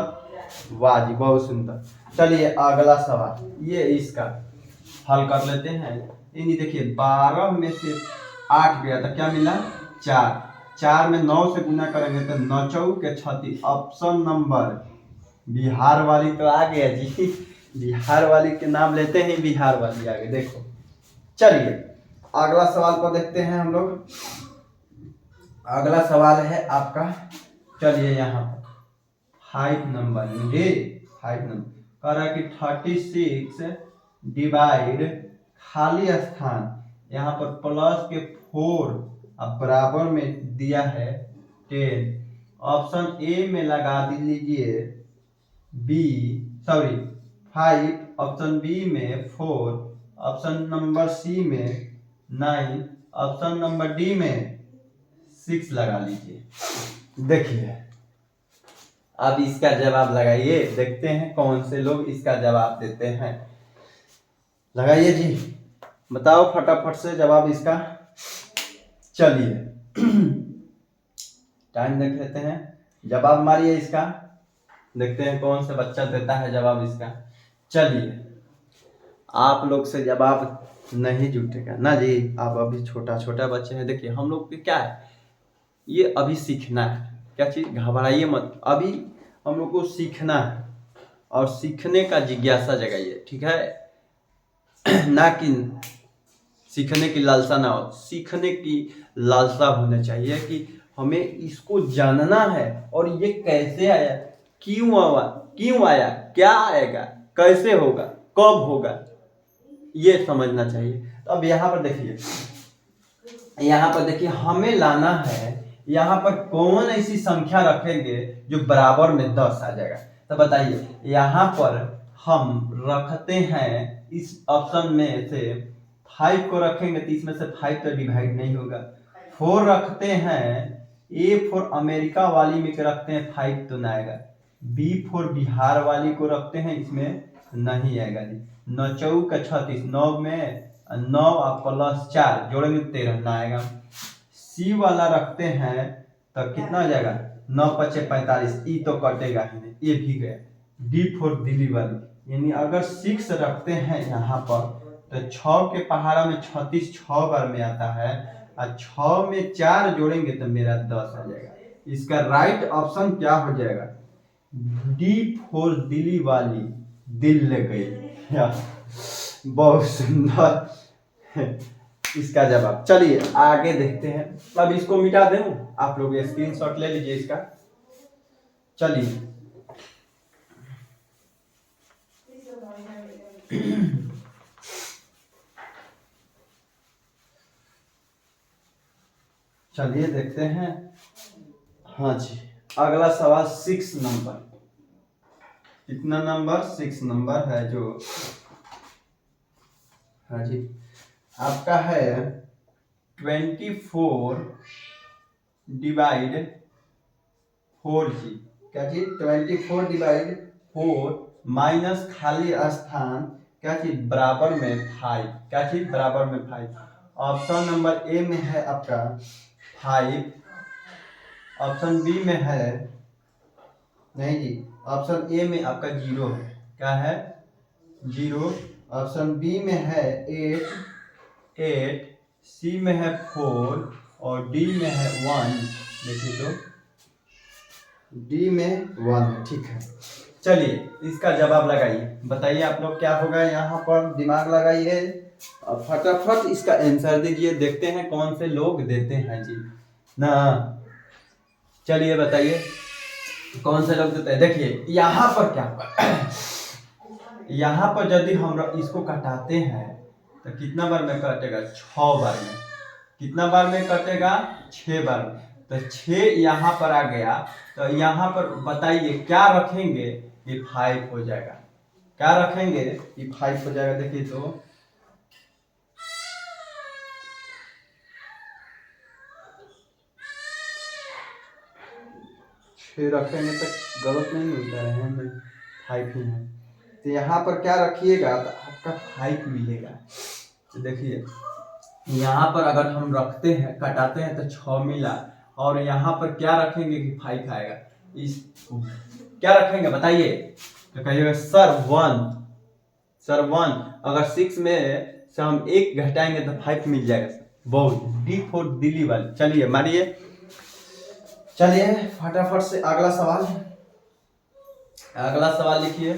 वाह जी बहुत सुंदर। चलिए अगला सवाल, ये इसका हल कर लेते हैं। इन्हीं देखिए 12 में से 8 गया तो क्या मिला? 4, 4 में 9 से गुना करेंगे तो 9 × 4 = 36। ऑप्शन नंबर बिहार वाली तो आ गया जी। बिहार वाली के नाम लेते हैं, बिहार वाली आ गई, देखो। चलिए अगला सवाल को देखते हैं हम लोग। अगला सवाल है आपका, चलिए यहाँ पर 5 नंबर कह रहा है कि 36 डिवाइड खाली स्थान, यहाँ पर प्लस के 4 अब बराबर में दिया है 10। ऑप्शन ए में लगा दीजिए 5, ऑप्शन बी में 4, ऑप्शन नंबर सी में 9, ऑप्शन नंबर डी में 6 लगा लीजिए। देखिए अब इसका जवाब लगाइए, देखते हैं कौन से लोग इसका जवाब देते हैं। लगाइए जी, बताओ फटाफट से जवाब इसका। चलिए टाइम देख लेते हैं, जवाब मारिए इसका, देखते हैं कौन सा बच्चा देता है जवाब इसका। चलिए आप लोग से जवाब नहीं जुटेगा ना जी, आप अभी छोटा छोटा बच्चे हैं। देखिए हम लोग के क्या है, ये अभी सीखना है। क्या चीज़, घबराइए मत, अभी हम लोग को सीखना है, और सीखने का जिज्ञासा जगाइए, ठीक है। ना कि सीखने की लालसा ना हो, सीखने की लालसा होना चाहिए कि हमें इसको जानना है और ये कैसे आया। क्यों आया, क्या आएगा, कैसे होगा, कब होगा, ये समझना चाहिए। तो अब यहाँ पर देखिए हमें लाना है, यहाँ पर कौन ऐसी संख्या रखेंगे जो बराबर में 10 आ जाएगा। तो बताइए यहाँ पर हम रखते हैं इस ऑप्शन में से 5 को रखेंगे तो इसमें से 5 तो डिवाइड नहीं होगा। 4 रखते हैं, ए फॉर अमेरिका वाली में रखते हैं 5 तो ना आएगा। बी फॉर बिहार वाली को रखते हैं, इसमें नहीं आएगा जी। 9 चौक 36, 9 में 9 प्लस 4 जोड़ेंगे 13 ना आएगा। सी वाला रखते हैं तो कितना हो जाएगा, 9 पचे 45, ई तो कटेगा ही नहीं, ये भी गया। डी फॉर दिल्ली वाली, यानी अगर 6 रखते हैं यहाँ पर तो 6 के पहाड़ा में 36 6 बार में आता है, और 6 में 4 जोड़ेंगे तो मेरा 10 आ जाएगा। इसका राइट ऑप्शन क्या हो जाएगा, डी फॉर दिल्ली वाली, दिल ले गई। बहुत सुंदर इसका जवाब। चलिए आगे देखते हैं। अब इसको मिटा दूं, आप लोग स्क्रीनशॉट ले लीजिए इसका। चलिए चलिए देखते हैं। हाँ जी, अगला सवाल 6 नंबर, कितना नंबर, 6 नंबर है जो, हाँ जी आपका है 24 डिवाइड 4 जी, क्या चीज 24 डिवाइड 4 माइनस खाली स्थान क्या चीज बराबर में 5, क्या चीज बराबर में 5। ऑप्शन नंबर ए में है आपका 5, ऑप्शन बी में है, नहीं जी, ऑप्शन ए में आपका 0 है, क्या है 0, ऑप्शन बी में है 8, सी में है 4 और डी में है 1। देखिए तो डी में 1 है, ठीक है। चलिए इसका जवाब लगाइए, बताइए आप लोग क्या होगा, यहाँ पर दिमाग लगाइए और फटाफट इसका आंसर दीजिए। देखते हैं कौन से लोग देते हैं जी ना। चलिए बताइए कौन से लोग देते हैं। देखिए यहाँ पर क्या होगा, यहाँ पर यदि हम इसको कटाते हैं तो कितना बार में कटेगा, 6 बार में। कितना बार में कटेगा, 6 बार में। तो 6 यहाँ पर आ गया, तो यहाँ पर बताइए क्या रखेंगे, ये 5 हो जाएगा। क्या रखेंगे, ये 5 हो जाएगा। देखिए तो रखेंगे तो गलत नहीं होता है, 5 ही है। तो यहाँ पर क्या रखिएगा तो आपका 5 मिलेगा। तो देखिए यहाँ पर अगर हम रखते हैं, कटाते हैं तो 6 मिला, और यहाँ पर क्या रखेंगे कि 5 आएगा। इस क्या रखेंगे बताइए, तो कहिएगा सर 1 अगर 6 में से हम 1 घटाएंगे तो 5 मिल जाएगा। बहुत डी फॉर दिल्ली वाली। चलिए मारिए, चलिए फटाफट से अगला सवाल लिखिए।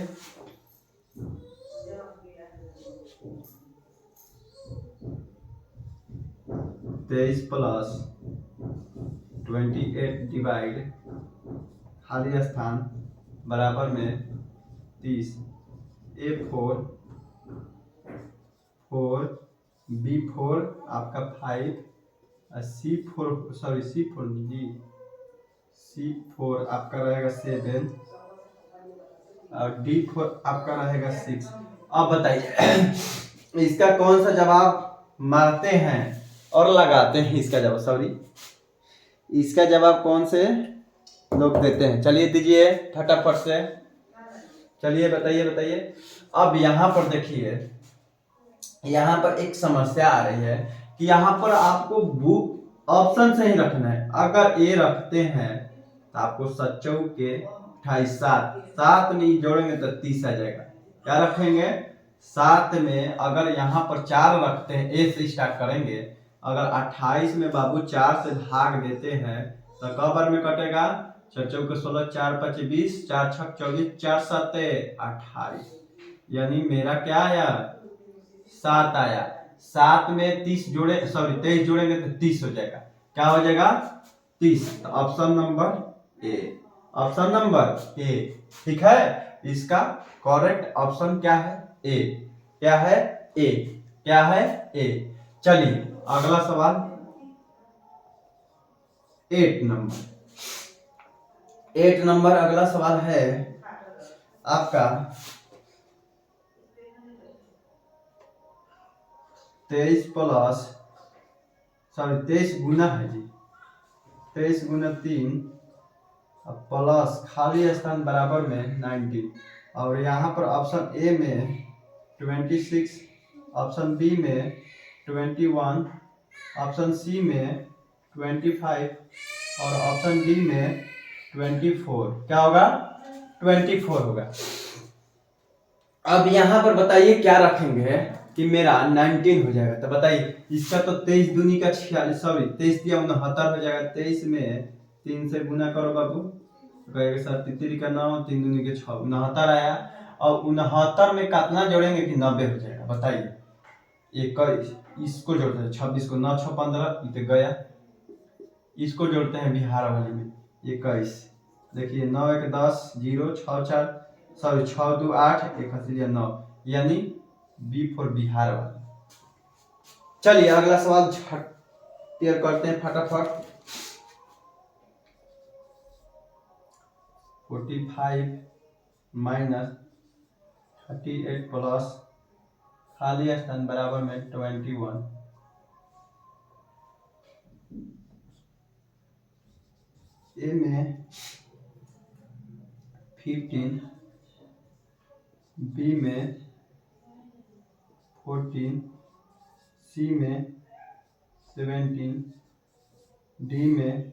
23 प्लस 28 डिवाइड खाली स्थान बराबर में 30। A4 4, B4 आपका 5, C4 आपका रहेगा 7 और D4 आपका रहेगा 6। अब बताइए इसका कौन सा जवाब मारते हैं और लगाते हैं, इसका जवाब कौन से लोग देते हैं। चलिए दीजिए फटाफट से, चलिए बताइए। अब यहाँ पर देखिए, यहाँ पर एक समस्या आ रही है कि यहाँ पर आपको ऑप्शन से ही रखना है। अगर ए रखते हैं तो आपको 7 के 28 7 में जोड़ेंगे तो 30 आ जाएगा। क्या रखेंगे, 7 में अगर यहाँ पर 4 रखते हैं, ए से स्टार्ट करेंगे, अगर 28 में बाबू 4 से भाग देते हैं तो कब बार में कटेगा, 4 चौके 16, 4 5 20, 4 6 24, 4 7 28, यानी मेरा क्या आया 7 आया। 7 में 23 जोड़ेंगे तो 30 हो जाएगा। क्या हो जाएगा 30। तो option number A, option number ए। ठीक है, इसका करेक्ट ऑप्शन क्या है? ए। क्या है? ए। क्या है? ए। चलिए अगला सवाल 8 नंबर अगला सवाल है आपका 23 गुना है जी, 23 गुना 3 प्लस खाली स्थान बराबर में 19, और यहाँ पर ऑप्शन ए में 26, ऑप्शन बी में 21, ऑप्शन सी में 25 और ऑप्शन डी में 24। क्या होगा? 24 होगा। अब यहाँ पर बताइए क्या रखेंगे कि मेरा 19 हो जाएगा। तो बताइए इसका तो 23 दूनी का 46, सॉरी 23 दिया 69 हो जाएगा। 23 में 3 से गुना करो बाबू, गए साथ 3 का 9, 3 दूनी के 6, 69 आया। और 69 में कितना जोड़ेंगे कि 90 हो जाएगा? बताइए। 21 इसको जोड़ते हैं, 26 को 9 6 15 इतने गया। इसको जोड़ते हैं बिहार वाली में 21, देखिए 9 1 10 0 6 4 सॉरी 6 2 8 1 हसीलिया 9, यानी बी फॉर बिहार वाली। चलिए अगला सवाल क्लियर करते हैं फटाफट। 45 माइनस 38 प्लस खाली स्थान बराबर में 21, ए में 15, बी में 14, सी में 17, डी में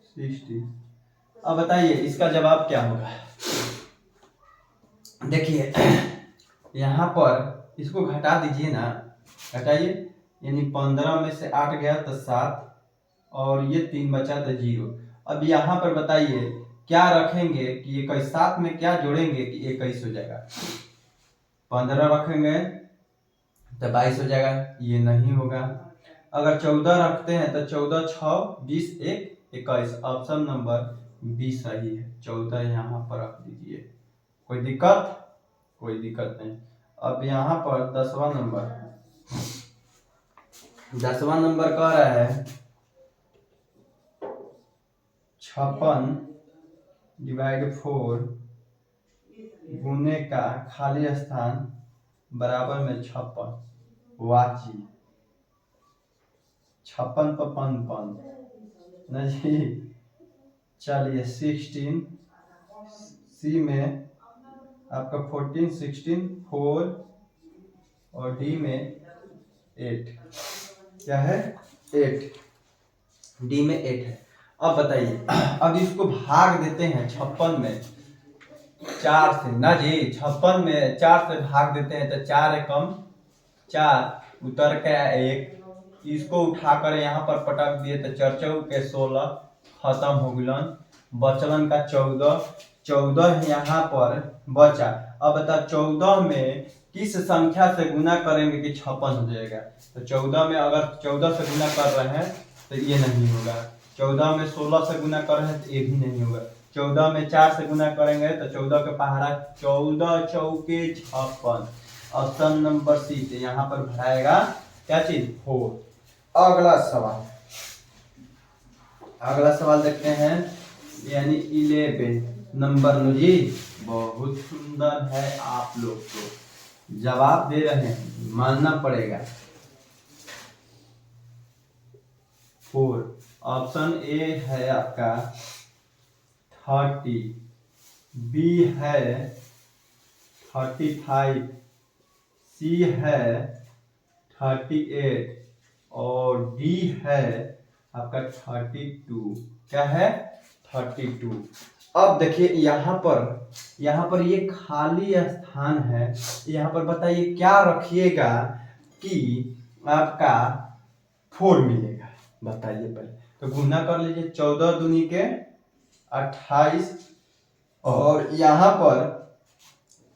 16। अब बताइए इसका जवाब क्या होगा? देखिए यहाँ पर इसको घटा दीजिए ना, घटाइए, यानी 15 में से 8 गया तो 7 और ये 3 बचा तो 0। अब यहाँ पर बताइए क्या रखेंगे कि 21, 7 में क्या जोड़ेंगे कि 21 हो जाएगा? 15 रखेंगे तो 22 हो जाएगा, ये नहीं होगा। अगर 14 रखते हैं तो 14 6 20 1 21, ऑप्शन नंबर बी सही है। 14 यहाँ पर रख दीजिए, कोई दिक्कत? कोई दिक्कत नहीं। अब यहाँ पर 10वां नंबर कह रहा है 56 डिवाइड 4 गुने का खाली स्थान बराबर में 56, वाची 56 पर 55 नहीं। चलिए 16, सी में आपका 14 16 4 और डी में 8। क्या है? 8, डी में 8 है। अब बताइए, अब इसको भाग देते हैं 56 में 4 से ना जी, 56 में 4 से भाग देते हैं तो 4 एकम 4 उतर के 1, इसको उठाकर यहाँ पर पटक दिए तो 4 4 के 16 खत्म हो गलन, बचलन का 14 यहाँ पर बचा। अब बता 14 में किस संख्या से गुना करेंगे कि 56 हो जाएगा? तो 14 में अगर 14 से गुना कर रहे हैं तो ये नहीं होगा। 14 में 16 से गुना कर रहे हैं तो ये भी नहीं होगा। 14 में 4 से गुना करेंगे तो 14 के पहाड़ा 14 चौके 56, ऑप्शन नंबर सी से यहाँ पर भराएगा क्या चीज? 4। अगला सवाल देखते हैं, यानी 11 नंबर जी। बहुत सुंदर है, आप लोग तो जवाब दे रहे हैं, मानना पड़ेगा। 4, ऑप्शन ए है आपका 30, बी है 35, सी है 38 और डी है आपका 32। क्या है? 32। अब देखिए यहाँ पर ये खाली स्थान है, यहाँ पर बताइए क्या रखिएगा कि आपका 4 मिलेगा? बताइए पहले तो गुना कर लीजिए, 14 दूनी के 28 और यहाँ पर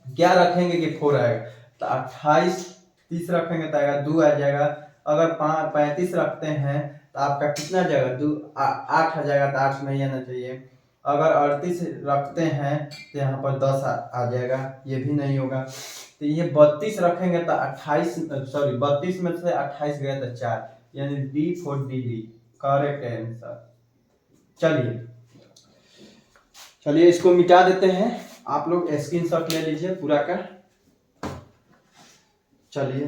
क्या रखेंगे कि 4 आएगा तो 28 30 रखेंगे तो आएगा 2 आ जाएगा। अगर 35 रखते हैं तो आपका कितना जाएगा? 2 8 आ जाएगा, तो 8 नहीं आना चाहिए। अगर 38 रखते हैं तो यहाँ पर 10 आ जाएगा, ये भी नहीं होगा। तो ये 32 रखेंगे तो 28, सॉरी 32 में से 28 गए तो 4, यानी D for D correct answer. चलिए चलिए इसको मिटा देते हैं, आप लोग स्क्रीनशॉट ले लीजिए पूरा का। चलिए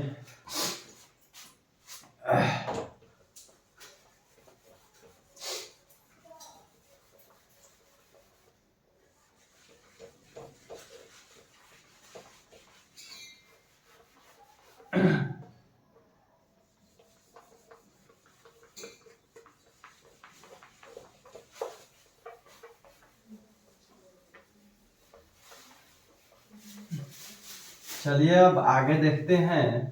चलिए अब आगे देखते हैं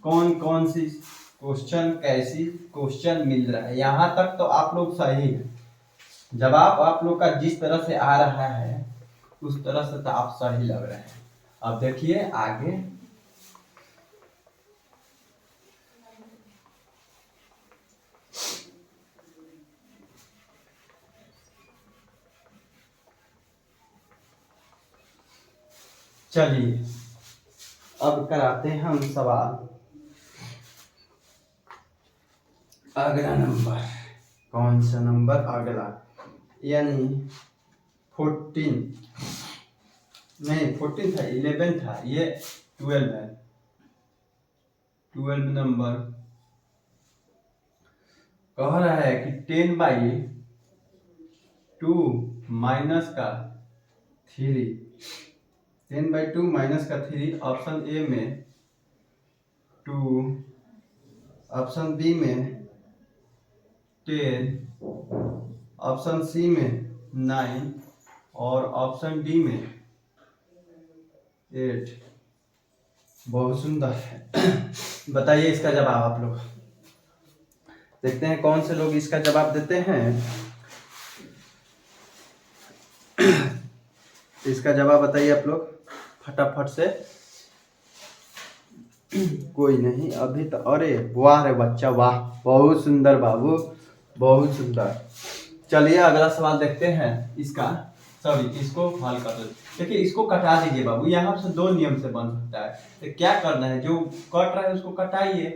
कौन कौन सी क्वेश्चन कैसी क्वेश्चन मिल रहा है। यहाँ तक तो आप लोग सही है, जवाब आप लोग का जिस तरह से आ रहा है उस तरह से तो आप सही लग रहे हैं। अब देखिए आगे, चलिए अब कराते हैं हम सवाल। अगला नंबर कौन सा नंबर अगला, यानी 14 नहीं 14 था, 11 था, ये 12 है। 12 नंबर कह रहा है कि 10/2 माइनस का 3, 10/2 माइनस का 3, ऑप्शन ए में 2, ऑप्शन बी में 10, ऑप्शन सी में 9 और ऑप्शन डी में 8। बहुत सुंदर है। बताइए इसका जवाब आप लोग, देखते हैं कौन से लोग इसका जवाब देते हैं। इसका जवाब बताइए आप लोग फटाफट से। कोई नहीं अभी तो, अरे वाह रे बच्चा वाह, बहुत सुंदर बाबू, बहुत सुंदर। चलिए अगला सवाल देखते हैं इसका, सॉरी इसको हल कर दो। देखिए इसको कटा दीजिए बाबू, यहाँ से 2 नियम से बन सकता है। तो क्या करना है, जो कट रहा है उसको कटाइए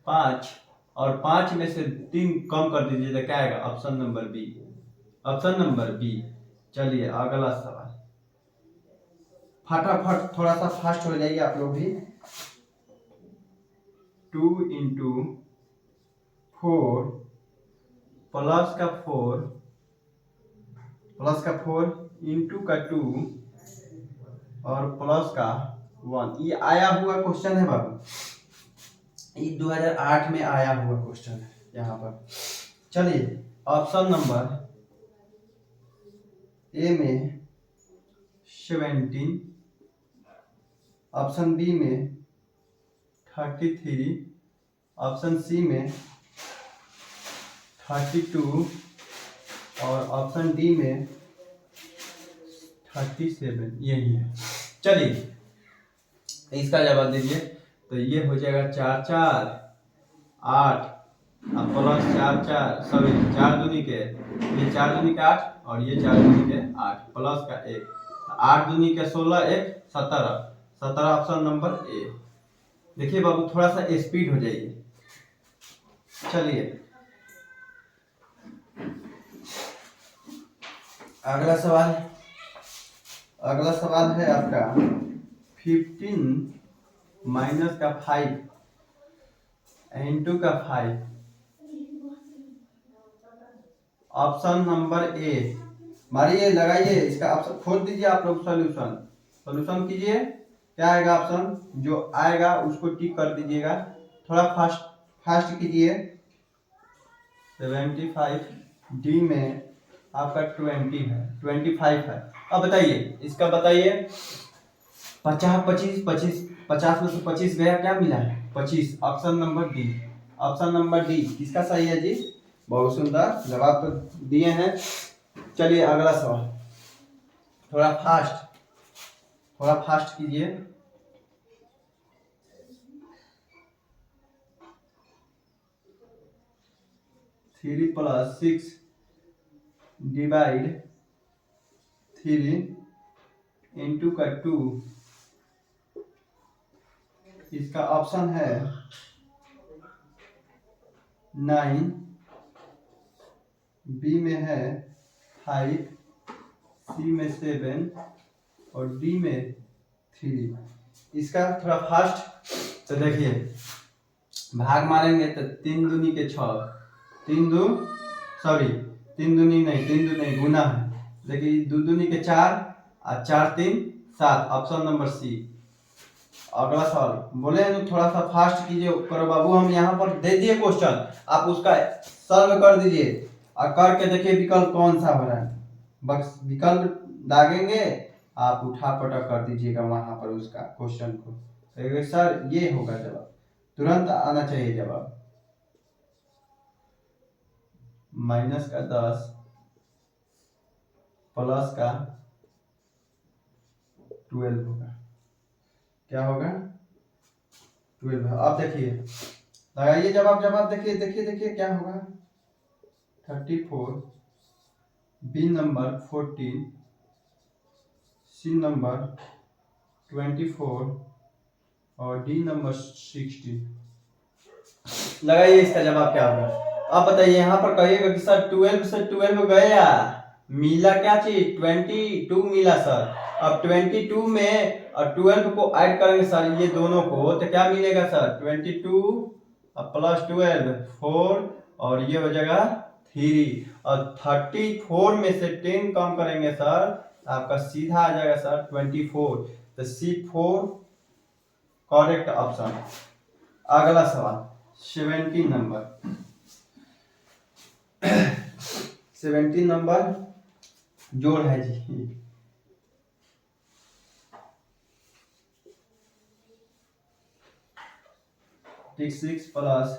5, और 5 में से 3 कम कर दीजिए तो क्या आएगा, option number B, option number B. चलिए अगला सवाल, फटाफट थोड़ा सा फास्ट हो जाइए आप लोग भी। 2 इंटू 4 प्लस का 4 इंटू का 2 और प्लस का 1, ये आया हुआ क्वेश्चन है बाबू, ये 2008 में आया हुआ क्वेश्चन है यहाँ पर। चलिए ऑप्शन नंबर ए में 17, ऑप्शन बी में 33, ऑप्शन सी में 32 और ऑप्शन डी में 37, यही है। चलिए इसका जवाब दीजिए, तो ये हो जाएगा 4 4 8 प्लस 4 4, सॉरी 4 दूनी के, ये 4 दूनी के 8 और ये 4 दूनी के 8 प्लस का 1, 8 दूनी के 16, 1 17, 17 ऑप्शन नंबर ए। देखिए बाबू थोड़ा सा स्पीड हो जाइए। चलिए अगला सवाल, अगला सवाल है आपका 15 माइनस का 5 इंटू का 5, ऑप्शन नंबर ए। मारिए लगाइए इसका ऑप्शन, खोल दीजिए आप लोग, सॉल्यूशन कीजिए। क्या आएगा ऑप्शन, जो आएगा उसको टिक कर दीजिएगा, थोड़ा फास्ट कीजिए। 75, डी में आपका 20 है, 25 है। अब बताइए इसका, बताइए 50 25 25, 50 में से 25 गया, क्या मिला है 25, option number D, option number D किसका सही है जी। बहुत सुंदर जवाब तो दिए हैं। चलिए अगला सवाल, थोड़ा फास्ट कीजिए। थ्री प्लस 6 डिवाइड 3 इंटू का 2, इसका ऑप्शन है 9, बी में है 5, सी में 7 और डी में 3। इसका थोड़ा फास्ट, तो देखिए भाग मारेंगे तो 3 दूनी के 6, 3 दूनी नहीं गुना है। देखिए 2 दूनी के 4 और 4 3 7, ऑप्शन नंबर सी। अगला सवाल बोले हैं तो थोड़ा सा फास्ट कीजिए करो बाबू। हम यहाँ पर दे दिए क्वेश्चन, आप उसका सॉल्व कर दीजिए और करके देखिए विकल्प कौन सा हो रहा है। बस विकल्प दागेंगे, आप उठा पटक कर दीजिएगा वहां पर उसका क्वेश्चन को। तो सर ये होगा जवाब, तुरंत आना चाहिए जवाब। -10 प्लस का 12 होगा। क्या होगा? 12। अब देखिए लगाइए जवाब देखिए क्या होगा। 34, बी नंबर 14, सी नंबर 24 और डी नंबर 16। लगाइए इसका जवाब क्या होगा। अब बताइए यहाँ पर कहिएगा कि सर 12 से 12 गया, मिला क्या चीज? 22 मिला सर। अब 22 में और 12 को ऐड करेंगे सर ये दोनों को, तो क्या मिलेगा सर? 22 प्लस 12 4 और ये हो जाएगा 3। और 34 में से 10 कम करेंगे सर, आपका सीधा आ जाएगा सर 24। तो C4 करेक्ट ऑप्शन। अगला सवाल 17 नंबर 17 नंबर जोड़ है जी। 6 प्लस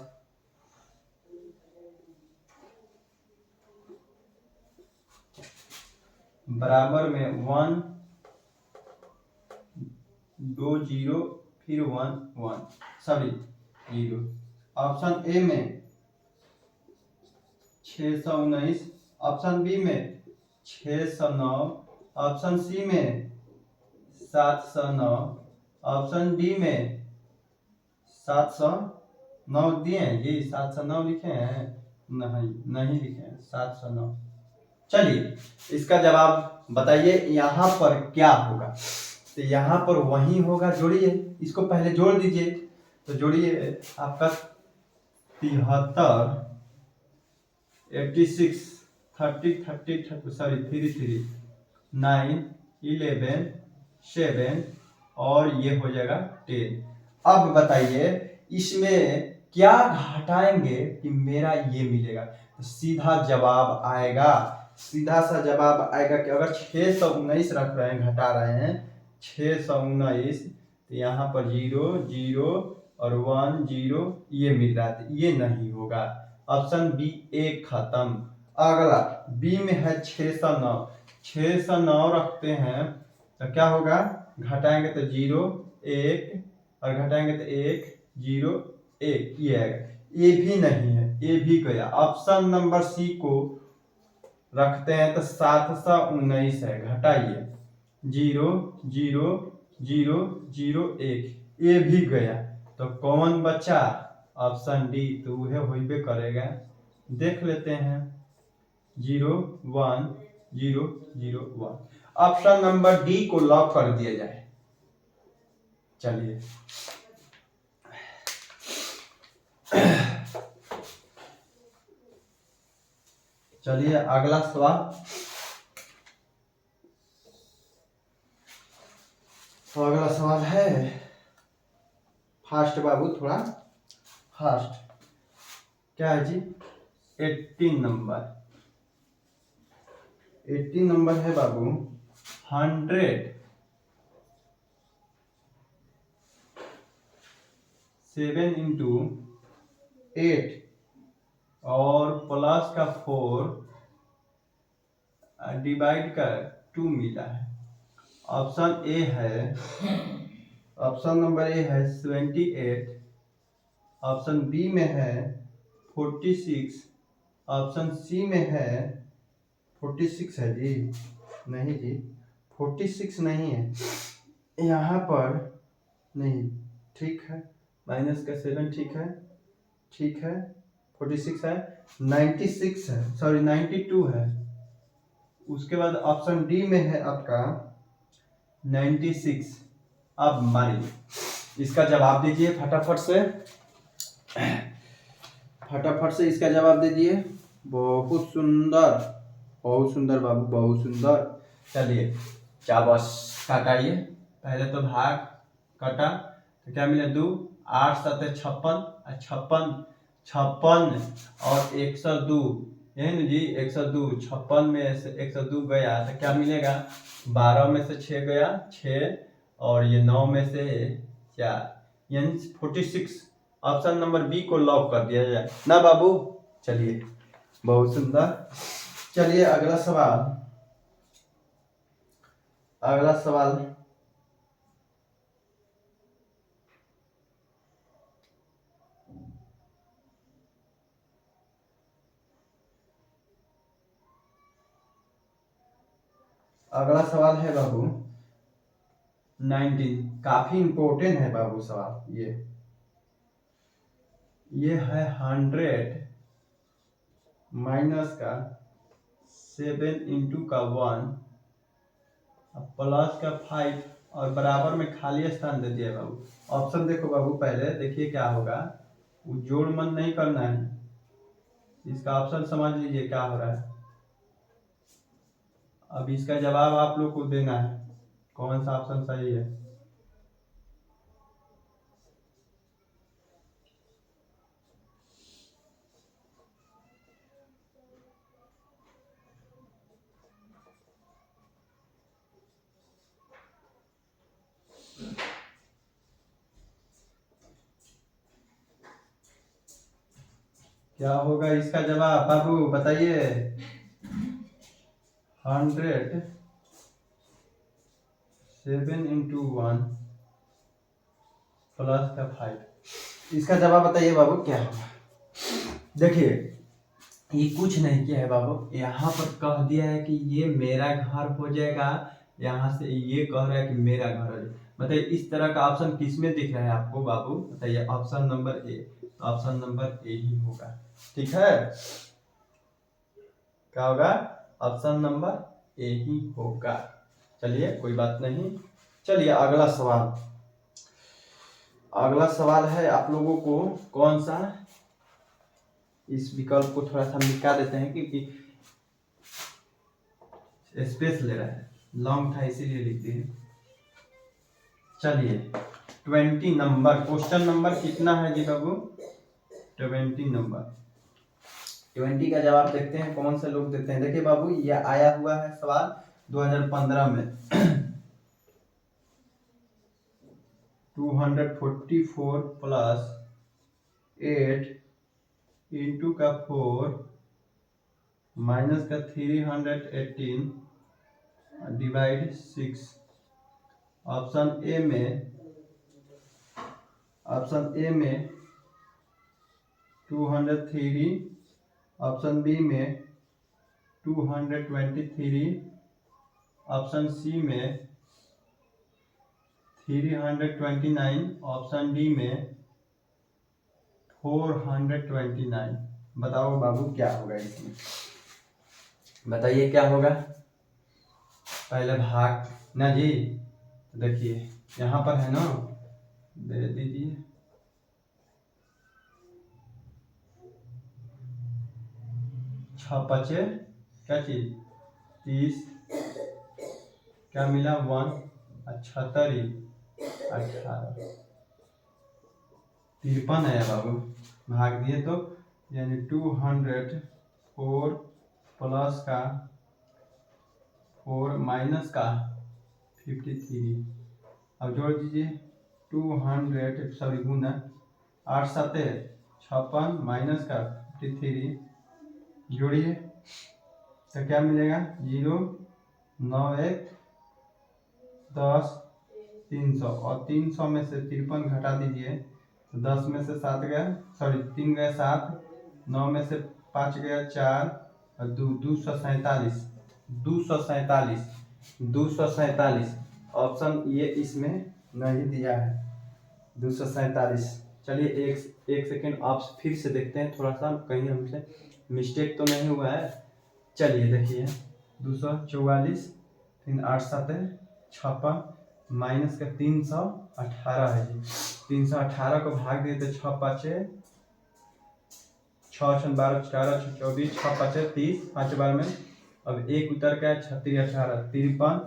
बराबर में 1 2 0 फिर 1 1 सॉरी 0। ऑप्शन ए में 619, ऑप्शन बी में 609, ऑप्शन सी में 709, ऑप्शन डी में 709 दिए हैं जी। 709 लिखे हैं? नहीं लिखे हैं 709। चलिए इसका जवाब बताइए यहाँ पर क्या होगा। तो यहाँ पर वही होगा, जोड़िए इसको, पहले जोड़ दीजिए। तो जोड़िए आपका 73 86 30 30 सॉरी 33 9 11 7 और ये हो जाएगा 10। अब बताइए इसमें क्या घटाएंगे कि मेरा ये मिलेगा। तो सीधा जवाब आएगा, सीधा सा जवाब आएगा कि अगर 619 रख रहे हैं, घटा रहे हैं 619, तो यहाँ पर 0 0 और 1 0 ये मिल रहा है, ये नहीं होगा। ऑप्शन बी एक खत्म। अगला बी में है 609, 609 रखते हैं तो क्या होगा? घटाएंगे तो 0 1 और घटाएंगे तो 1 0 1, ये आएगा। ये भी नहीं है, ये भी गया। ऑप्शन नंबर सी को रखते हैं तो 719 है, घटाइए 0 0 0 0 1, ये भी गया। तो कौन बचा? ऑप्शन डी, तो वह होइबे करेगा। देख लेते हैं 0 1 0 0 1। ऑप्शन नंबर डी को लॉक कर दिया जाए। चलिए चलिए अगला सवाल। तो अगला सवाल है फास्ट बाबू, थोड़ा फास्ट। क्या है जी? 18 नंबर। 18 नंबर है बाबू 100 7 इंटू 8 और प्लस का 4 डिवाइड का 2 मिला है। ऑप्शन ए है, ऑप्शन नंबर ए है 78, ऑप्शन बी में है 46, ऑप्शन सी में है 46 है जी, नहीं जी 46 नहीं है यहाँ पर, नहीं ठीक है, माइनस का 7 ठीक है, ठीक है 46 है, 96 है, सॉरी 92 है। उसके बाद ऑप्शन डी में है आपका 96। अब मारिए, इसका जवाब दीजिए फटाफट से, फटाफट से इसका जवाब दीजिए। बहुत सुंदर, बहुत सुंदर बाबू, बहुत सुंदर। चलिए चाबस काटाइए, पहले तो भाग कटा तो क्या मिला 2, 8 7 56, 56 56 और 102, यही ना जी 102, 56 में से 102 गया तो क्या मिलेगा, 12 में से 6 गया 6 और ये 9 में से 4, यानी 46। ऑप्शन नंबर बी को लॉक कर दिया जाए ना बाबू। चलिए बहुत सुंदर। चलिए अगला सवाल, अगला सवाल अगला सवाल है बाबू 19, काफी इंपॉर्टेंट है बाबू सवाल ये है 100 माइनस का 7 इंटू का 1 प्लस का 5 और बराबर में खाली स्थान दे दिया बाबू। ऑप्शन देखो बाबू, पहले देखिए क्या होगा, वो जोड़ मन नहीं करना है, इसका ऑप्शन समझ लीजिए क्या हो रहा है। अब इसका जवाब आप लोग को देना है, कौन सा ऑप्शन सही है। क्या होगा इसका जवाब बाबू बताइए। 100 7 इंटू 1 प्लस का 5, इसका जवाब बताइए बाबू क्या होगा। देखिए ये कुछ नहीं किया है बाबू, यहाँ पर कह दिया है कि ये मेरा घर हो जाएगा, यहाँ से ये कह रहा है कि मेरा घर हो जाएगा। बताइए इस तरह का ऑप्शन किस में दिख रहा है आपको बाबू, बताइए। Option number A, option number A ही होगा, ठीक है। क्या होगा, ऑप्शन नंबर ए ही होगा। चलिए कोई बात नहीं। चलिए अगला सवाल, अगला सवाल है आप लोगों को कौन सा, इस विकल्प को थोड़ा सा मिटा देते हैं क्योंकि स्पेस ले रहा है, लॉन्ग था इसीलिए लिख दिए। चलिए 20 नंबर, क्वेश्चन नंबर कितना है जी बाबू, 20 नंबर। 20 का जवाब देखते हैं कौन से लोग देते हैं। देखिए बाबू ये आया हुआ है सवाल 2015 में 244 प्लस 8 इंटू का 4 माइनस का 318 डिवाइड 6। ऑप्शन ए में, ऑप्शन ए में 203, ऑप्शन बी में 223, ऑप्शन सी में 329, ऑप्शन डी में 429। बताओ बाबू क्या होगा इसमें, बताइए क्या होगा। पहले भाग ना जी, देखिए यहाँ पर है ना, दे दीजिए। छः पचे क्या चीज 30, क्या मिला 1, 78 18, 53 है बाबू, भाग दिए तो यानी 204 प्लस का 4 माइनस का 53। अब जोड़ दीजिए 200, सॉरी गुना 8 7 56 माइनस का 53, जोड़िए तो क्या मिलेगा 0 9 1 10 300 और 300 में से 53 घटा दीजिए तो 10 में से 7 गया, सॉरी 3 गया 7, 9 में से 5 गया 4 और 2 247, 247, 247 ऑप्शन ये इसमें नहीं दिया है, 247। चलिए एक सेकेंड आप फिर से देखते हैं, थोड़ा सा कहीं हमसे मिस्टेक तो नहीं हुआ है। चलिए देखिए 244, फिर 8 7 56 माइनस का 318 है जी। 318 को भाग दिए तो 6 5 6 6 12 14 6 24 6 5 30 5 बार में अब एक उतर का 36 18 53।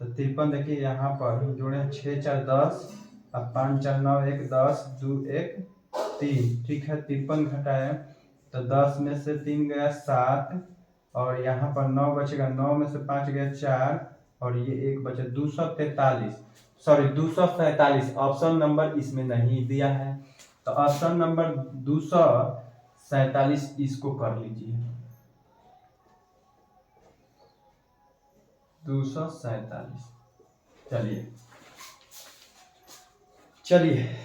तो 53 देखिए यहाँ पर जोड़े 6 4 10, अब 5 4 9 1 10 2 1 3, ठीक है। 53 घटाए तो 10 में से 3 गया 7, और यहाँ पर 9 बचेगा, 9 में से 5 गया 4, और ये एक बचे 243, सॉरी 247। ऑप्शन नंबर इसमें नहीं दिया है, तो ऑप्शन नंबर 247 इसको कर लीजिए, 247। चलिए चलिए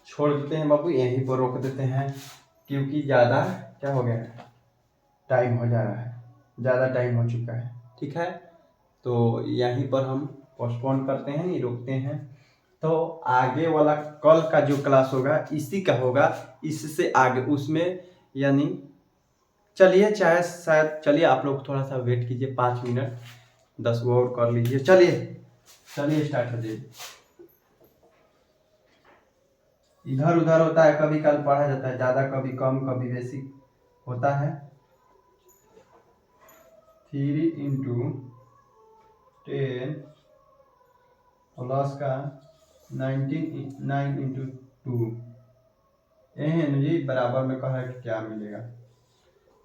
छोड़ देते हैं बाबू, यहीं पर रोक देते हैं, क्योंकि ज़्यादा क्या हो गया है, टाइम हो जा रहा है, ज़्यादा टाइम हो चुका है, ठीक है। तो यहीं पर हम पोस्टपोन करते हैं, ये रोकते हैं। तो आगे वाला कल का जो क्लास होगा इसी का होगा, इससे आगे उसमें यानी चलिए चाहे शायद, चलिए आप लोग थोड़ा सा वेट कीजिए 5 मिनट, 10 गो और कर लीजिए। चलिए चलिए स्टार्ट हो जाइए। इधर उधर होता है, कभी कल पढ़ा जाता है ज़्यादा, कभी कम, कभी बेसिक होता है। 3 इंटू 10 प्लस का 19 9 इंटू 2, यही है ना जी, बराबर में कहा है कि क्या मिलेगा।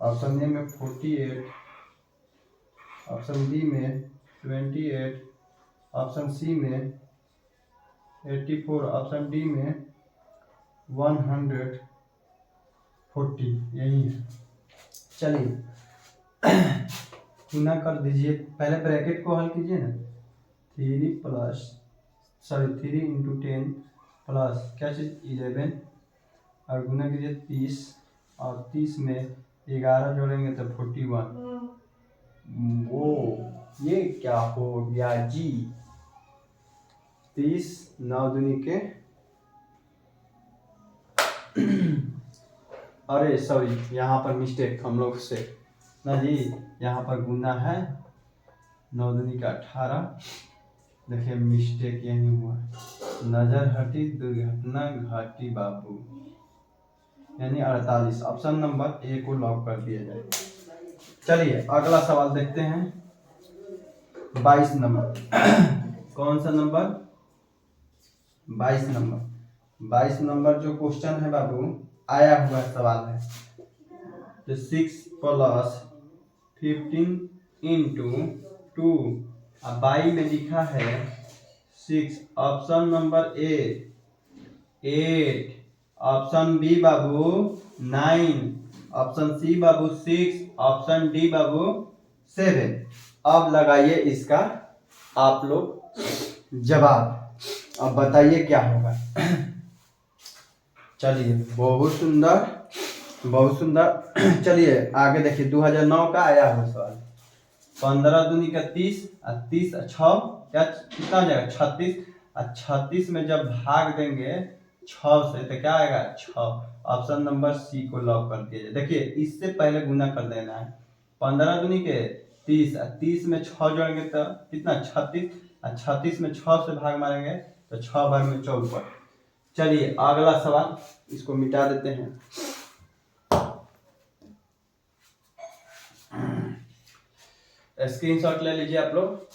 ऑप्शन ए में 48, ऑप्शन बी में 28, ऑप्शन सी में 84, ऑप्शन डी में 140, यही है। चलिए गुना कर दीजिए, पहले ब्रैकेट को हल कीजिए ना, 3 इंटू 10 प्लस क्या चीज़ 11, और गुना कीजिए 30, और 30 में 11 जोड़ेंगे तो 41। वो ये क्या हो गया जी, 30 9 दूनी के अरे सॉरी, यहाँ पर मिस्टेक हम लोग से ना जी, यहाँ पर गुना है 9 दूनी का 18, देखिए मिस्टेक यही हुआ, नजर हटी दुर्घटना घटी बाबू, यानी 48। ऑप्शन नंबर ए को लॉक कर दिया जाए। चलिए अगला सवाल देखते हैं, 22 नंबर कौन सा नंबर, 22 नंबर। 22 नंबर जो क्वेश्चन है बाबू, आया हुआ सवाल है, तो 6 प्लस 15 इंटू 2, अब 22 में लिखा है 6, option number A 8, option B बाबू 9, ऑप्शन सी बाबू 6, ऑप्शन डी बाबू 7। अब लगाइए इसका आप लोग जवाब, अब बताइए क्या होगा। चलिए बहुत सुंदर, बहुत सुंदर। चलिए आगे देखिए, 2009 का आया हुआ सवाल, 15 दूनी का 30, 30 6 क्या कितना हो जाएगा 36, और 36 में जब भाग देंगे 6 से तो क्या आएगा 6। ऑप्शन नंबर सी को लॉक कर दिया जाए। देखिए इससे पहले गुना कर देना है, 15 दूनी के 30, और 30 में 6 जोड़ेंगे तो कितना 36, और 36 में 6 से भाग मारेंगे तो 6 बार में 54। चलिए अगला सवाल, इसको मिटा देते हैं। स्क्रीनशॉट ले लीजिए आप लोग।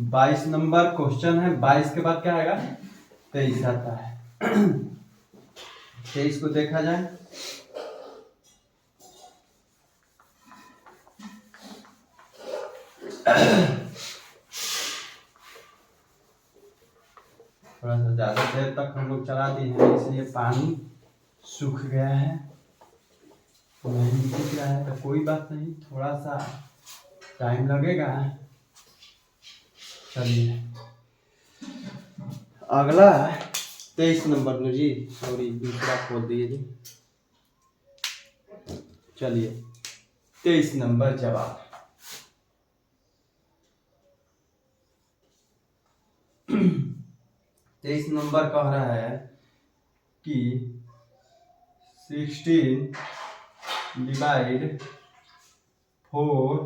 22 नंबर क्वेश्चन है। 22 के बाद क्या आएगा? 23 आता है। 23 को देखा जाए। थोड़ा सा ज्यादा देर तक हम लोग चला दिए हैं, इसलिए पानी सूख गया है, नहीं दिख रहा है, तो कोई बात नहीं, थोड़ा सा टाइम लगेगा। चलिए अगला 23 नंबर में जी, सॉरी दूसरा खोल दिए जी। चलिए 23 नंबर जवाब। 23 नंबर कह रहा है कि 16 डिवाइड 4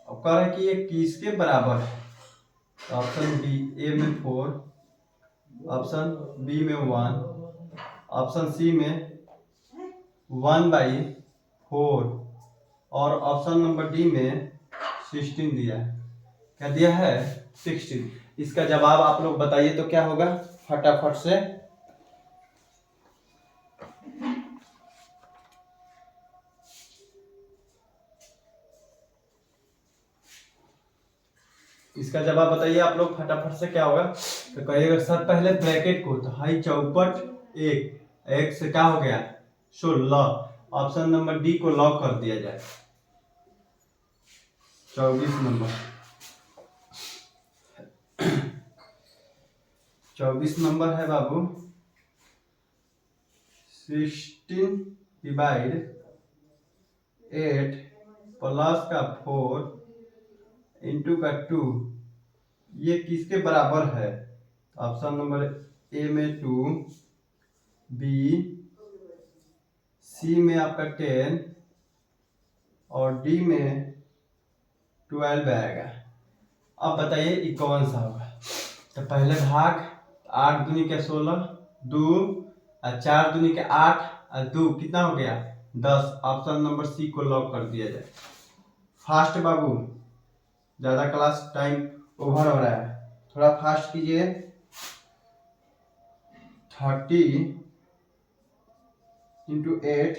अब कह रहा है कि ये किसके बराबर है? ऑप्शन बी, ए में 4, ऑप्शन बी में 1, ऑप्शन सी में 1/4 और ऑप्शन नंबर डी में 16 दिया है। क्या दिया है? 16। इसका जवाब आप लोग बताइए तो क्या होगा फटाफट से। इसका जवाब बताइए आप लोग फटाफट से, क्या होगा? तो कहिएगा सर पहले ब्रैकेट को, तो हाई चौपट 1 से क्या हो गया? 16। ऑप्शन नंबर डी को लॉक कर दिया जाए। 24 नंबर 24 नंबर है बाबू, 16 डिवाइड 8 प्लस का 4 इंटू का 2, ये किसके बराबर है? ऑप्शन नंबर ए में 2, बी सी में आपका 10 और डी में 12 आएगा। अब बताइए ये कौन सा होगा? तो पहले भाग 8 दूनी के 16, 2 और 4 दूनी के 8 और 2 कितना हो गया? 10। ऑप्शन नंबर सी को लॉक कर दिया जाए। फास्ट बाबू, ज्यादा क्लास टाइम ओवर हो रहा है, थोड़ा फास्ट कीजिए। 30 इंटू 8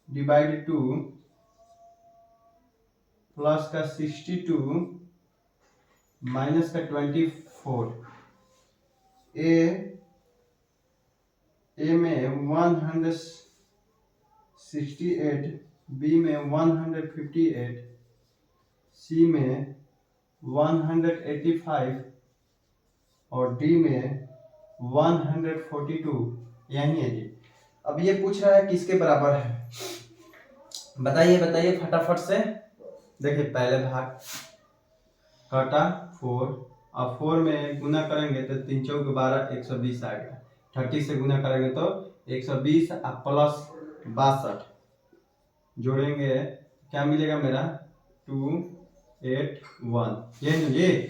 डिवाइड 2 प्लस का 62 माइनस का 24। ए में 168, बी में 158, सी में 185 और डी में 142। यही है जी। अब ये पूछ रहा है किसके बराबर है? बताइए बताइए फटाफट से। देखिए पहले भाग काटा 4, अब 4 में गुना करेंगे तो 3 चौक 12, 120 आ गया। 30 से गुना करेंगे तो 120 प्लस 62 जोड़ेंगे क्या मिलेगा मेरा? 281। ये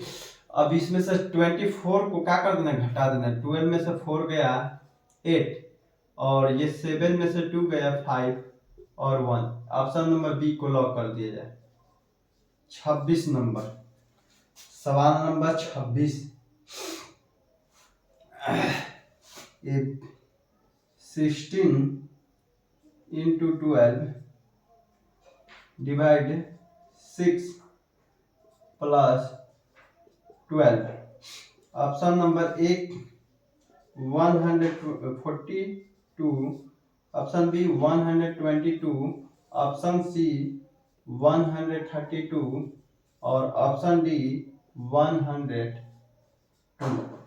अब इसमें से 24 को क्या कर देना? घटा देना। 12 में से 4 गया 8 और ये 7 में से 2 गया 5 और 1। ऑप्शन नंबर बी को लॉक कर दिया जाए। 26 नंबर, सवाल number 26। 16 into 12 divide 6 plus 12। Option number 1 142, option B 122, option C 132 और ऑप्शन डी 102।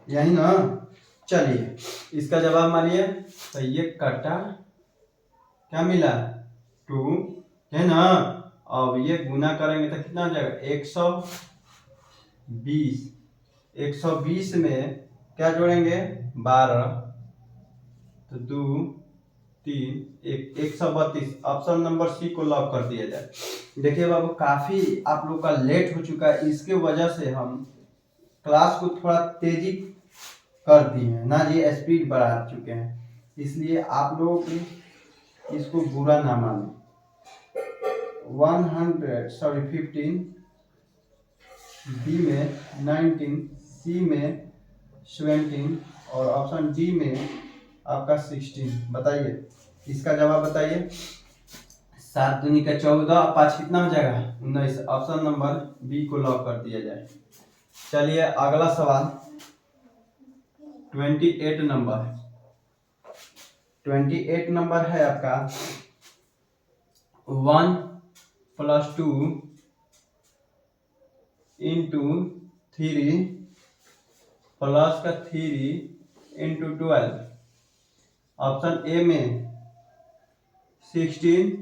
यही ना? चलिए इसका जवाब मानिए तो ये कटा क्या मिला? 2 है ना। अब ये गुना करेंगे तो कितना आ जाएगा? 120। 120 में क्या जोड़ेंगे? 12 तो 2 3 1 132। ऑप्शन नंबर सी को लॉक कर दिया जाए। देखिए बाबू काफी आप लोग का लेट हो चुका है, इसके वजह से हम क्लास को थोड़ा तेजी कर दी है ना जी, स्पीड बढ़ा चुके हैं, इसलिए आप लोग इसको बुरा ना माने। 15, बी में 19, सी में 17 और ऑप्शन डी में आपका 16। बताइए इसका जवाब बताइए। 7 दूनी का 14, 5 कितना हो जाएगा 19। ऑप्शन नंबर बी को लॉक कर दिया जाए। चलिए अगला सवाल 28 नंबर। 28 नंबर है आपका 1 + 2 × 3 प्लस का 3 × 12। ऑप्शन ए में 16,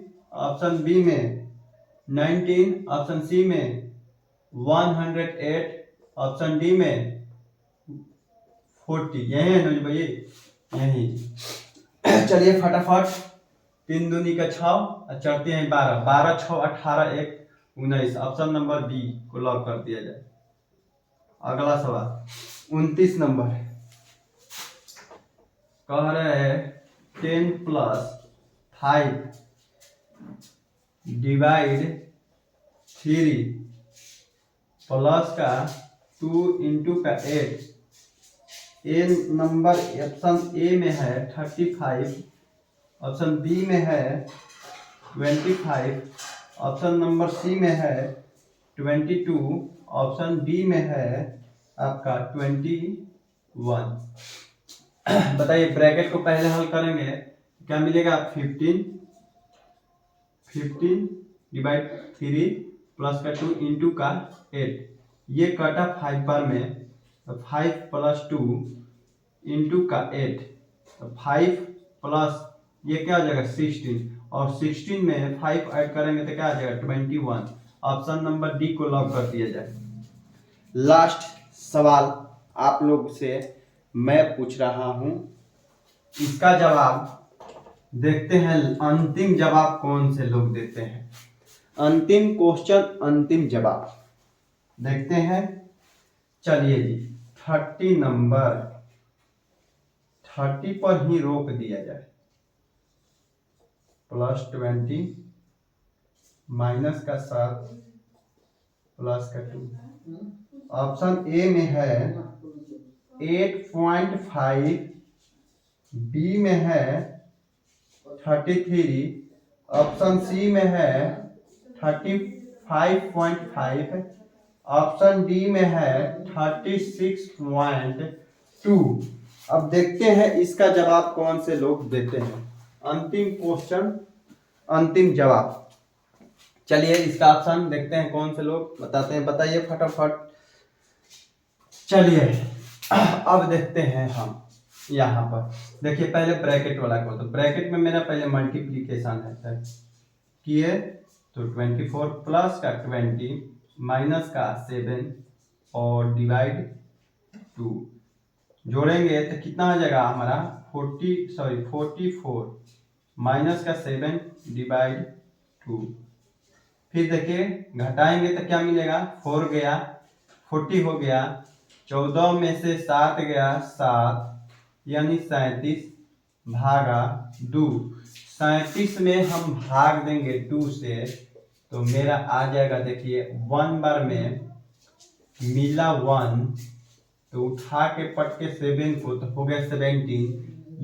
ऑप्शन बी में 19, ऑप्शन सी में 108, ऑप्शन डी में 40। यही है अनुज भाई, यही। चलिए फटाफट 3 दूनी का 6 और चढ़ते हैं 12, 12 6 18 1 19। ऑप्शन नंबर बी को लॉक कर दिया जाए। अगला सवाल 29 नंबर कह रहे हैं 10 + 5 / 3 प्लस का 2 × का 8। ए नंबर ऑप्शन ए में है 35, ऑप्शन बी में है 25, ऑप्शन नंबर सी में है 22, ऑप्शन डी में है आपका 21। बताइए ब्रैकेट को पहले हल करेंगे क्या मिलेगा। 15 / 3 प्लस का 2 × का 8। ये कटा 5 बार में, 5 + 2 × का 8, 5 प्लस ये क्या हो जाएगा 16 और 16 में 5 ऐड करेंगे तो क्या आ जाएगा 21। ऑप्शन नंबर डी को लॉक कर दिया जाए। लास्ट सवाल आप लोग से मैं पूछ रहा हूं, इसका जवाब देखते हैं अंतिम जवाब कौन से लोग देते हैं। अंतिम क्वेश्चन अंतिम जवाब देखते हैं। चलिए जी 30 नंबर, 30 पर ही रोक दिया जाए। +20 - का 7 प्लस का 2। ऑप्शन ए में है 8.5, बी में है 33, ऑप्शन सी में है 35.5, ऑप्शन डी में है 36.2। अब देखते हैं इसका जवाब कौन से लोग देते हैं। अंतिम क्वेश्चन अंतिम जवाब। चलिए इसका ऑप्शन देखते हैं कौन से लोग बताते हैं। बताइए फटाफट। चलिए अब देखते हैं हम यहाँ पर। देखिए पहले ब्रैकेट वाला को, तो ब्रैकेट में मेरा पहले मल्टीप्लीकेशन है किए तो 24 प्लस का 20 माइनस का 7 और डिवाइड 2 जोड़ेंगे तो कितना हो जाएगा हमारा 44 माइनस का 7 डिवाइड 2। फिर देखिए घटाएंगे तो क्या मिलेगा 4 गया 40 हो गया, 14 में से 7 गया 7 यानी 37 भागा 2। 37 में हम भाग देंगे 2 से तो मेरा आ जाएगा देखिए 1 बार में मिला 1 तो उठा के पट के 7 को तो हो गया 17।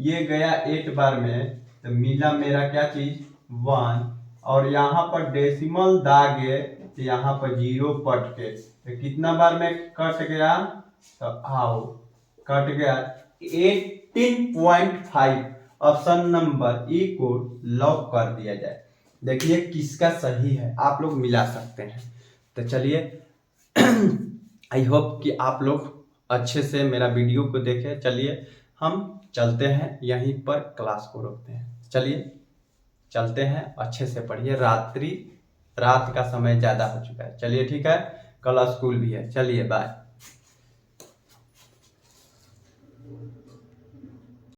ये गया 8 बार में तो मिला मेरा क्या चीज 1 और यहाँ पर डेसिमल दागे तो यहाँ पर 0 पट के तो कितना बार में कट गया तो आओ कट गया 18.5। ऑप्शन नंबर ई को लॉक कर दिया जाए। देखिए किसका सही है, आप लोग मिला सकते हैं। तो चलिए आई होप कि आप लोग अच्छे से मेरा वीडियो को देखें। चलिए हम चलते हैं, यहीं पर क्लास को रोकते हैं। चलिए चलते हैं, अच्छे से पढ़िए। रात का समय ज़्यादा हो चुका है। चलिए ठीक है, कल स्कूल भी है। चलिए बाय।